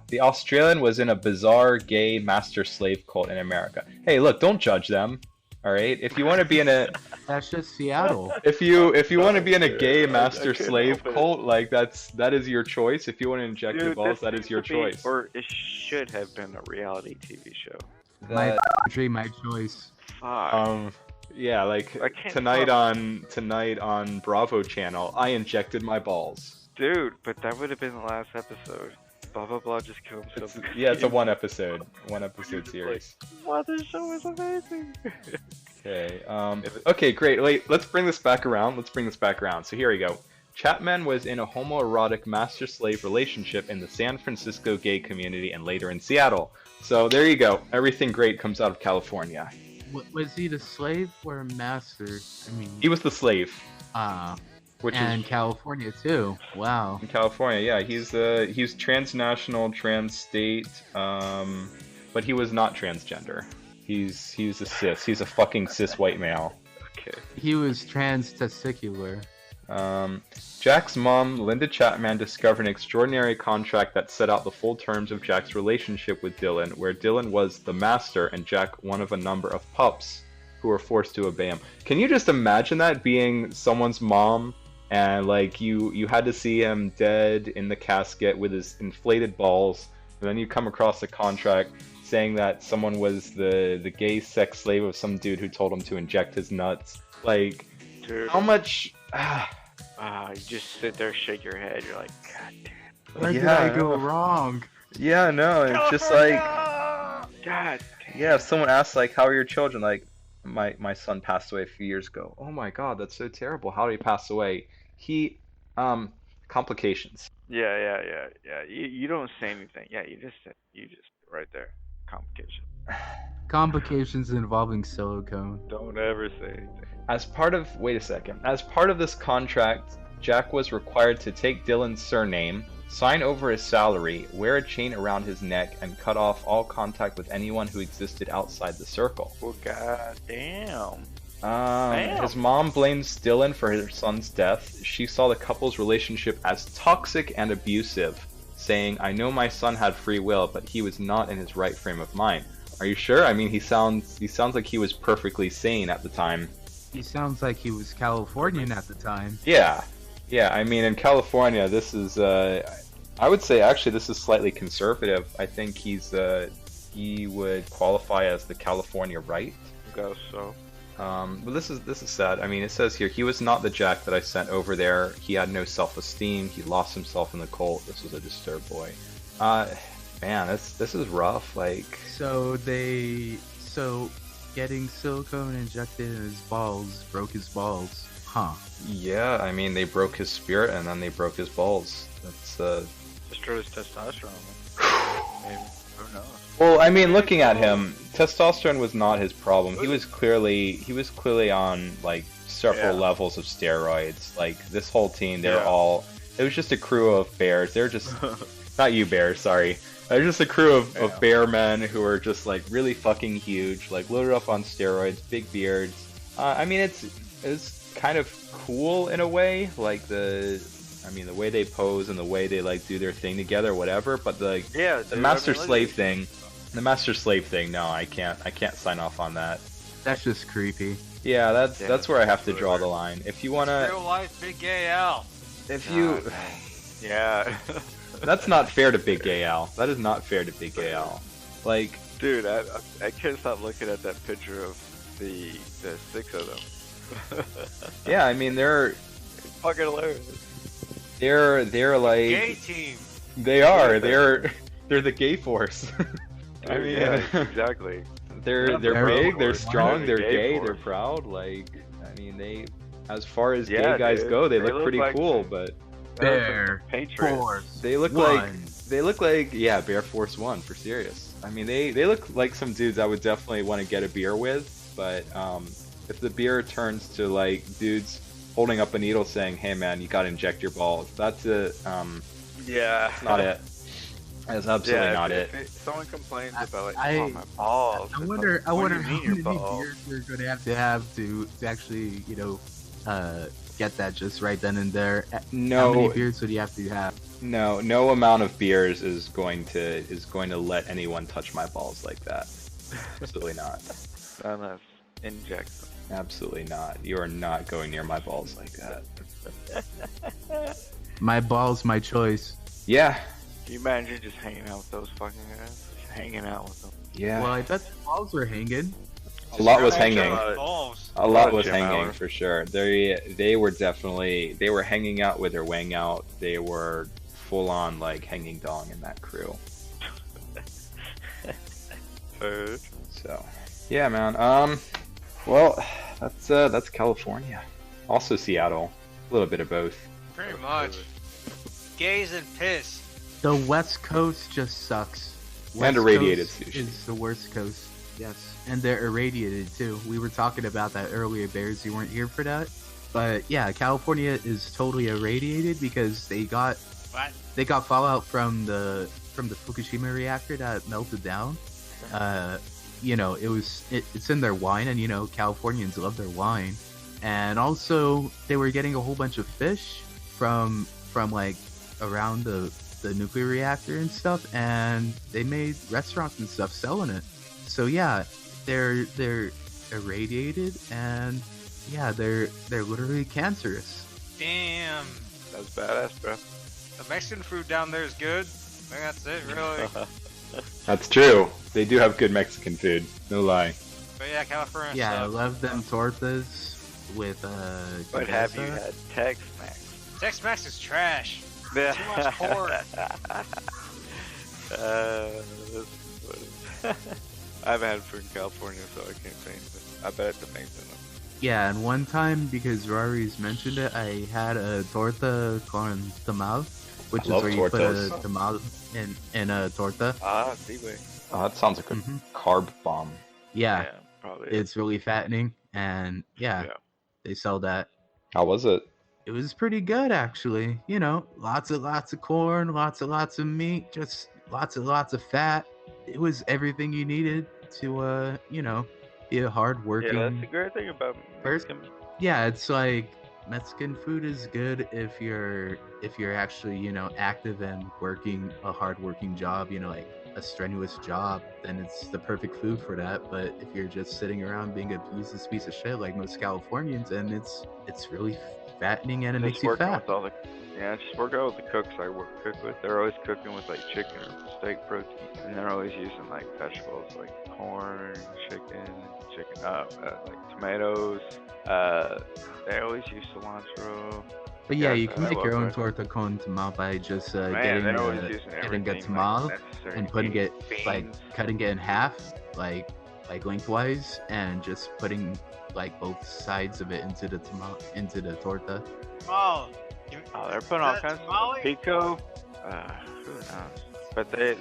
The Australian was in a bizarre gay master-slave cult in America. Hey, look, don't judge them. All right, if you want to be in a, That's just Seattle. if you want to be in a gay master-slave cult, like that is your choice. If you want to inject your balls, that is your choice. Or it should have been a reality TV show. My dream, my choice. Fuck. Yeah, like I can't tonight stop. on Bravo channel, I injected my balls. Dude, but that would have been the last episode. Blah blah blah just killed himself. It's a one episode series. Wow, this show is amazing. Okay. Okay, great. Wait, let's bring this back around. So here we go. Chapman was in a homoerotic master-slave relationship in the San Francisco gay community and later in Seattle. So there you go. Everything great comes out of California. Was he the slave or master? I mean, He was the slave, which and is California too. Wow. in California. Yeah, he's transnational, trans-state, but he was not transgender. He's a cis. He's a fucking cis white male. Okay. He was trans-testicular. Jack's mom, Linda Chapman, discovered an extraordinary contract that set out the full terms of Jack's relationship with Dylan, where Dylan was the master and Jack one of a number of pups who were forced to obey him. Can you just imagine that being someone's mom and like you had to see him dead in the casket with his inflated balls, and then you come across a contract saying that someone was the gay sex slave of some dude who told him to inject his nuts? Like, Dude. how much... You just sit there, shake your head. You're like, God damn. Where did Yeah, I I go know. wrong? Yeah, no, it's just like, God damn. yeah, if someone asks like, how are your children? Like, my son passed away a few years ago. Oh my God, that's so terrible. How did he pass away? He, complications. Yeah. You don't say anything. Yeah, you just right there. Complication. Complications involving silicone. Don't ever say anything. As part of this contract, Jack was required to take Dylan's surname, sign over his salary, wear a chain around his neck, and cut off all contact with anyone who existed outside the circle. Well, god damn. His mom blames Dylan for his son's death. She saw the couple's relationship as toxic and abusive, saying, "I know my son had free will, but he was not in his right frame of mind." Are you sure? I mean, he sounds like he was perfectly sane at the time. He sounds like he was Californian at the time. Yeah. I mean, in California, this is, I would say actually this is slightly conservative. I think he would qualify as the California right. Guess so. But this is sad. I mean, it says here, he was not the Jack that I sent over there. He had no self-esteem. He lost himself in the cult. This was a disturbed boy. Man, this is rough. Like, So getting silicone injected in his balls broke his balls. Huh. yeah, I mean, they broke his spirit and then they broke his balls. That's Destroys testosterone. Maybe. Who knows? Well, I mean, looking at him, testosterone was not his problem. He was clearly on like several levels of steroids. Like this whole team, it was just a crew of bears. They're just not you bears, sorry. They're just a crew of bear men who are just like really fucking huge, like loaded up on steroids, big beards. I mean, it's kind of cool in a way, like the way they pose and the way they like do their thing together, whatever. But the master slave thing, no, I can't sign off on that. That's just creepy. Yeah, that's where I have to draw the line. If you wanna, Real life Big Gay Al. Yeah. That's not fair to Big Gay Al. That is not fair to Big Gay Al. Like, Dude, I can't stop looking at that picture of the 6 of them. yeah, I mean they're Fucking hilarious. they're like Gay team. they are they're the gay force. I mean, yeah, exactly. they're Very big, they're force. strong, they're Gay gay, force. they're proud. Like, I mean, they, as far as Yeah, gay guys dude. go, they They look look pretty like cool. some- But Bear Patriots. Force. they look One. like yeah, Bear Force One for serious. I mean, they look like some dudes I would definitely want to get a beer with. But if the beer turns to like dudes holding up a needle saying, "Hey man, you gotta inject your balls." That's Yeah. that's not it. That's absolutely Yeah, not if it. someone complains I- about like, I- oh my balls. I it's wonder. like, I what do wonder you how mean your many balls? beers you're going to have to actually, get that just right then and there. How many No, beers would you have to have? no amount of beers is going to let anyone touch my balls like that. Absolutely not. Unless inject them. Absolutely not. You are not going near my balls like that. My balls, my choice. Yeah, Can you imagine just hanging out with those fucking guys? Just hanging out with them. yeah. Well, I bet the balls were hanging. A lot was Strap hanging. on balls. A lot Oh, was Jim hanging Howard. for sure. They were definitely hanging out with their wang out. They were full on like hanging dong in that crew. Food. So yeah, man. Well, that's California. Also Seattle. A little bit of both. Pretty much. Gays and piss. The West Coast just sucks. And West irradiated Coast sushi. is the worst coast. Yes, and they're irradiated too. We were talking about that earlier, Bears. You weren't here for that, but yeah, California is totally irradiated because they got What? fallout from the Fukushima reactor that melted down. It's in their wine, and Californians love their wine, and also they were getting a whole bunch of fish from like around the nuclear reactor and stuff, and they made restaurants and stuff selling it. So yeah, they're irradiated, and yeah, they're literally cancerous. Damn. That's badass, bro. The Mexican food down there is good. I think that's it, really. That's true. They do have good Mexican food. No lie. But yeah, California Yeah, I sucks. love them tortas with But have you cabeza. had Tex-Mex? Tex-Mex is trash. Yeah. Too much pork. I haven't had food in California, so I can't say anything. I bet it's amazing. Yeah, and one time, because Rory's mentioned it, I had a torta con tamal, which I is love where you put tortas. a tamal in a torta. Ah, see-way. Oh, that sounds like a Mhm. carb bomb. Yeah, probably. it's really fattening, and yeah, Yeah. they sell that. How was it? It was pretty good, actually. Lots of corn, lots of meat, just lots of fat. It was everything you needed to, be a hard-working. Yeah, that's the great thing about person. Mexican. Yeah, it's like Mexican food is good if you're actually, active and working a hard-working job, like a strenuous job, then it's the perfect food for that. But if you're just sitting around being a useless piece of shit like most Californians, then it's really fattening and it makes you working fat. with all the, just work out with the cooks I cook with. They're always cooking with like chicken or steak protein, and they're always using like vegetables like corn, chicken, like tomatoes. They always use cilantro. But yeah, Yes, you can I make your love own that. torta con tamal by just Man, getting they're always a using getting a everything. tamal like, necessary and putting it like beans. cutting it in half, like lengthwise, and just putting like both sides of it into the torta. Oh, Oh, they're putting all Is that kinds tamale? of pico. Who knows? But they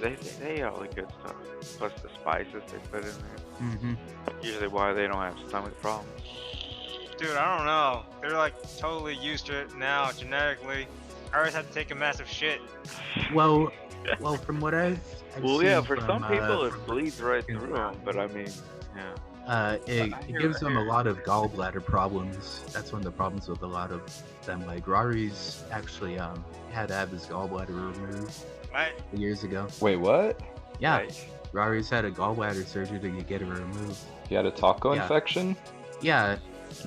eat all the good stuff. Plus the spices they put in there. Mm-hmm. Usually why they don't have stomach problems. dude, I don't know. They're like totally used to it now genetically. I always have to take a massive shit. Well, from what I've Well, seen yeah, for from, some people it from- bleeds right through them, but I mean, yeah. it I hear- gives I them a hear- lot of gallbladder problems. That's one of the problems with a lot of them. Like Rory's actually had to have his gallbladder removed Right? years ago. Wait, what? Yeah, Like, Rory's had a gallbladder surgery to get it removed. He had a taco Yeah. infection? Yeah,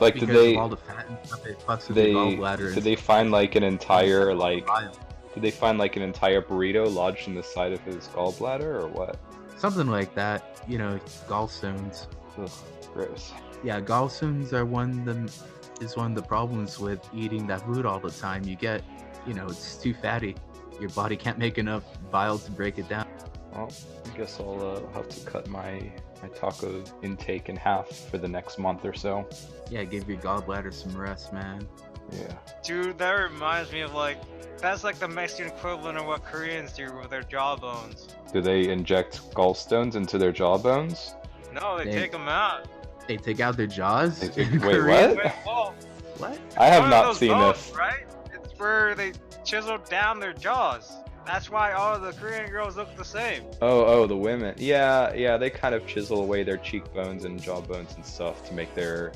Like, because did they of all the fat and stuff, it fucks with the gallbladder. did they find like an entire like bile. did they find like an entire burrito lodged in the side of his gallbladder or what? Something like that? Gallstones. Ugh, gross. Yeah, gallstones are one of the problems with eating that food all the time. You get, it's too fatty. Your body can't make enough bile to break it down. Well, I guess I'll have to cut my taco intake in half for the next month or so. Yeah, give your gallbladder some rest, man. Yeah. Dude, that reminds me of like, that's like the Mexican equivalent of what Koreans do with their jawbones. Do they inject gallstones into their jawbones? No, they They- take them out. They take out their jaws. They- in wait, Korea? what? Wait, whoa. What? I have One of not those seen bones, this. right? It's where they chiseled down their jaws. That's why all of the Korean girls look the same. Oh, the women. Yeah, they kind of chisel away their cheekbones and jawbones and stuff to make their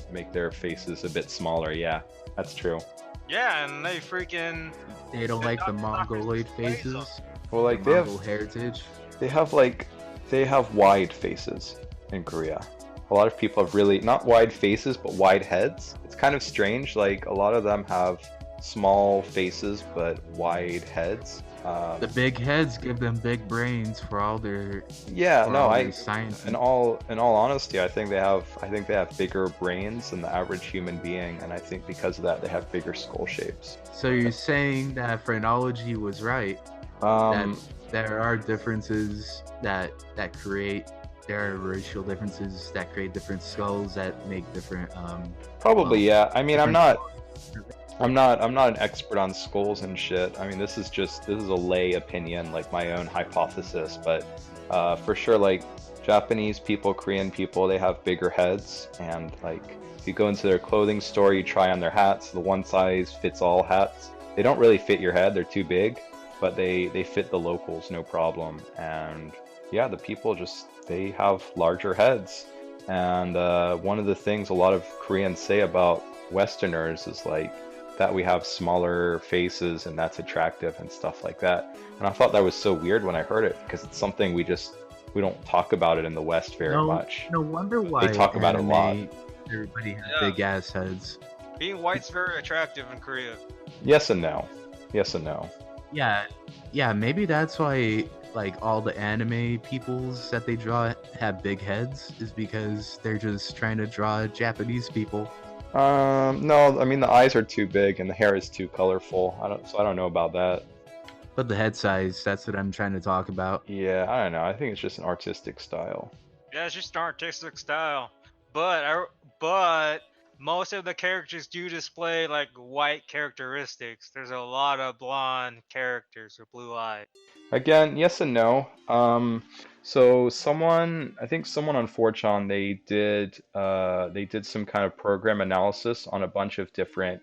faces a bit smaller. Yeah, that's true. Yeah, and they freaking. They don't like the Mongoloid faces. Well, like the Mongol heritage. they have wide faces in Korea. A lot of people have really not wide faces, but wide heads. It's kind of strange. Like a lot of them have small faces but wide heads. The big heads give them big brains for all their science. In all honesty, I think they have bigger brains than the average human being, and I think because of that they have bigger skull shapes. So you're saying that phrenology was right? Um, That there are differences that create. There are racial differences that create different skulls that make different. Probably, yeah. I mean, I'm different- not an expert on skulls and shit. I mean, this is a lay opinion, like my own hypothesis. But for sure, like Japanese people, Korean people, they have bigger heads, and like if you go into their clothing store, you try on their hats. The one size fits all hats. They don't really fit your head; they're too big, but they fit the locals no problem. And yeah, the people they have larger heads. And one of the things a lot of Koreans say about Westerners is like that we have smaller faces and that's attractive and stuff like that. And I thought that was so weird when I heard it because it's something we don't talk about it in the West very much. No wonder why They talk about it a lot. Everybody has Yeah. big ass heads. Being white's very attractive in Korea. Yes and no. Yes and no. Yeah, maybe that's why like all the anime peoples that they draw have big heads is because they're just trying to draw Japanese people. No, I mean the eyes are too big and the hair is too colorful. I don't know about that. But the head size, that's what I'm trying to talk about. Yeah, I don't know. I think it's just an artistic style. Yeah, it's just an artistic style. But most of the characters do display like white characteristics. There's a lot of blonde characters with blue eyes. Again, yes and no. So I think someone on 4chan, they did some kind of program analysis on a bunch of different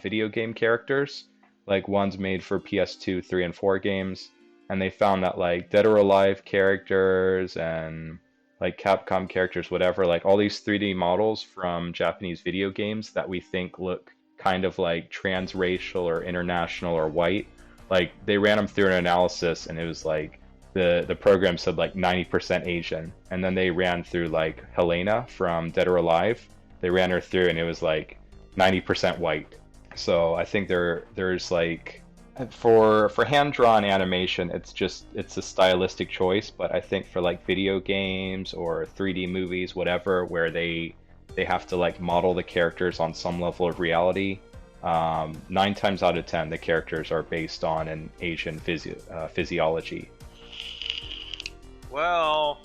video game characters, like ones made for PS2, 3, and 4 games, and they found that like Dead or Alive characters and like Capcom characters, whatever, like all these 3D models from Japanese video games that we think look kind of like transracial or international or white. Like they ran them through an analysis and it was like the program said like 90% Asian, and then they ran through like Helena from Dead or Alive. They ran her through and it was like 90% white. So I think there's like for hand-drawn animation, it's a stylistic choice, but I think for like video games or 3D movies, whatever, where they have to like model the characters on some level of reality, 9 times out of 10 the characters are based on an Asian physiology. Well,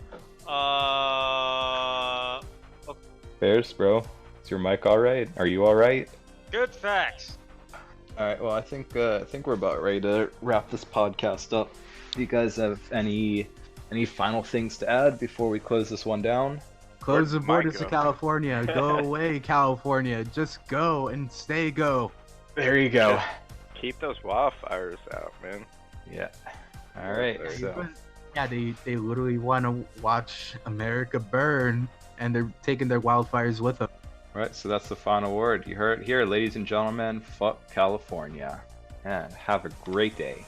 Bears, bro, is your mic all right? Are you all right? good facts. All right. Well, I think we're about ready to wrap this podcast up. Do you guys have any final things to add before we close this one down? Close the Where'd borders Mike to go? California. Go away, California. Just go and stay go. There you go. Keep those wildfires out, man. Yeah. All right. There you So. Yeah, they literally want to watch America burn, and they're taking their wildfires with them. Right, so that's the final word. You heard it here, ladies and gentlemen. Fuck California. And have a great day.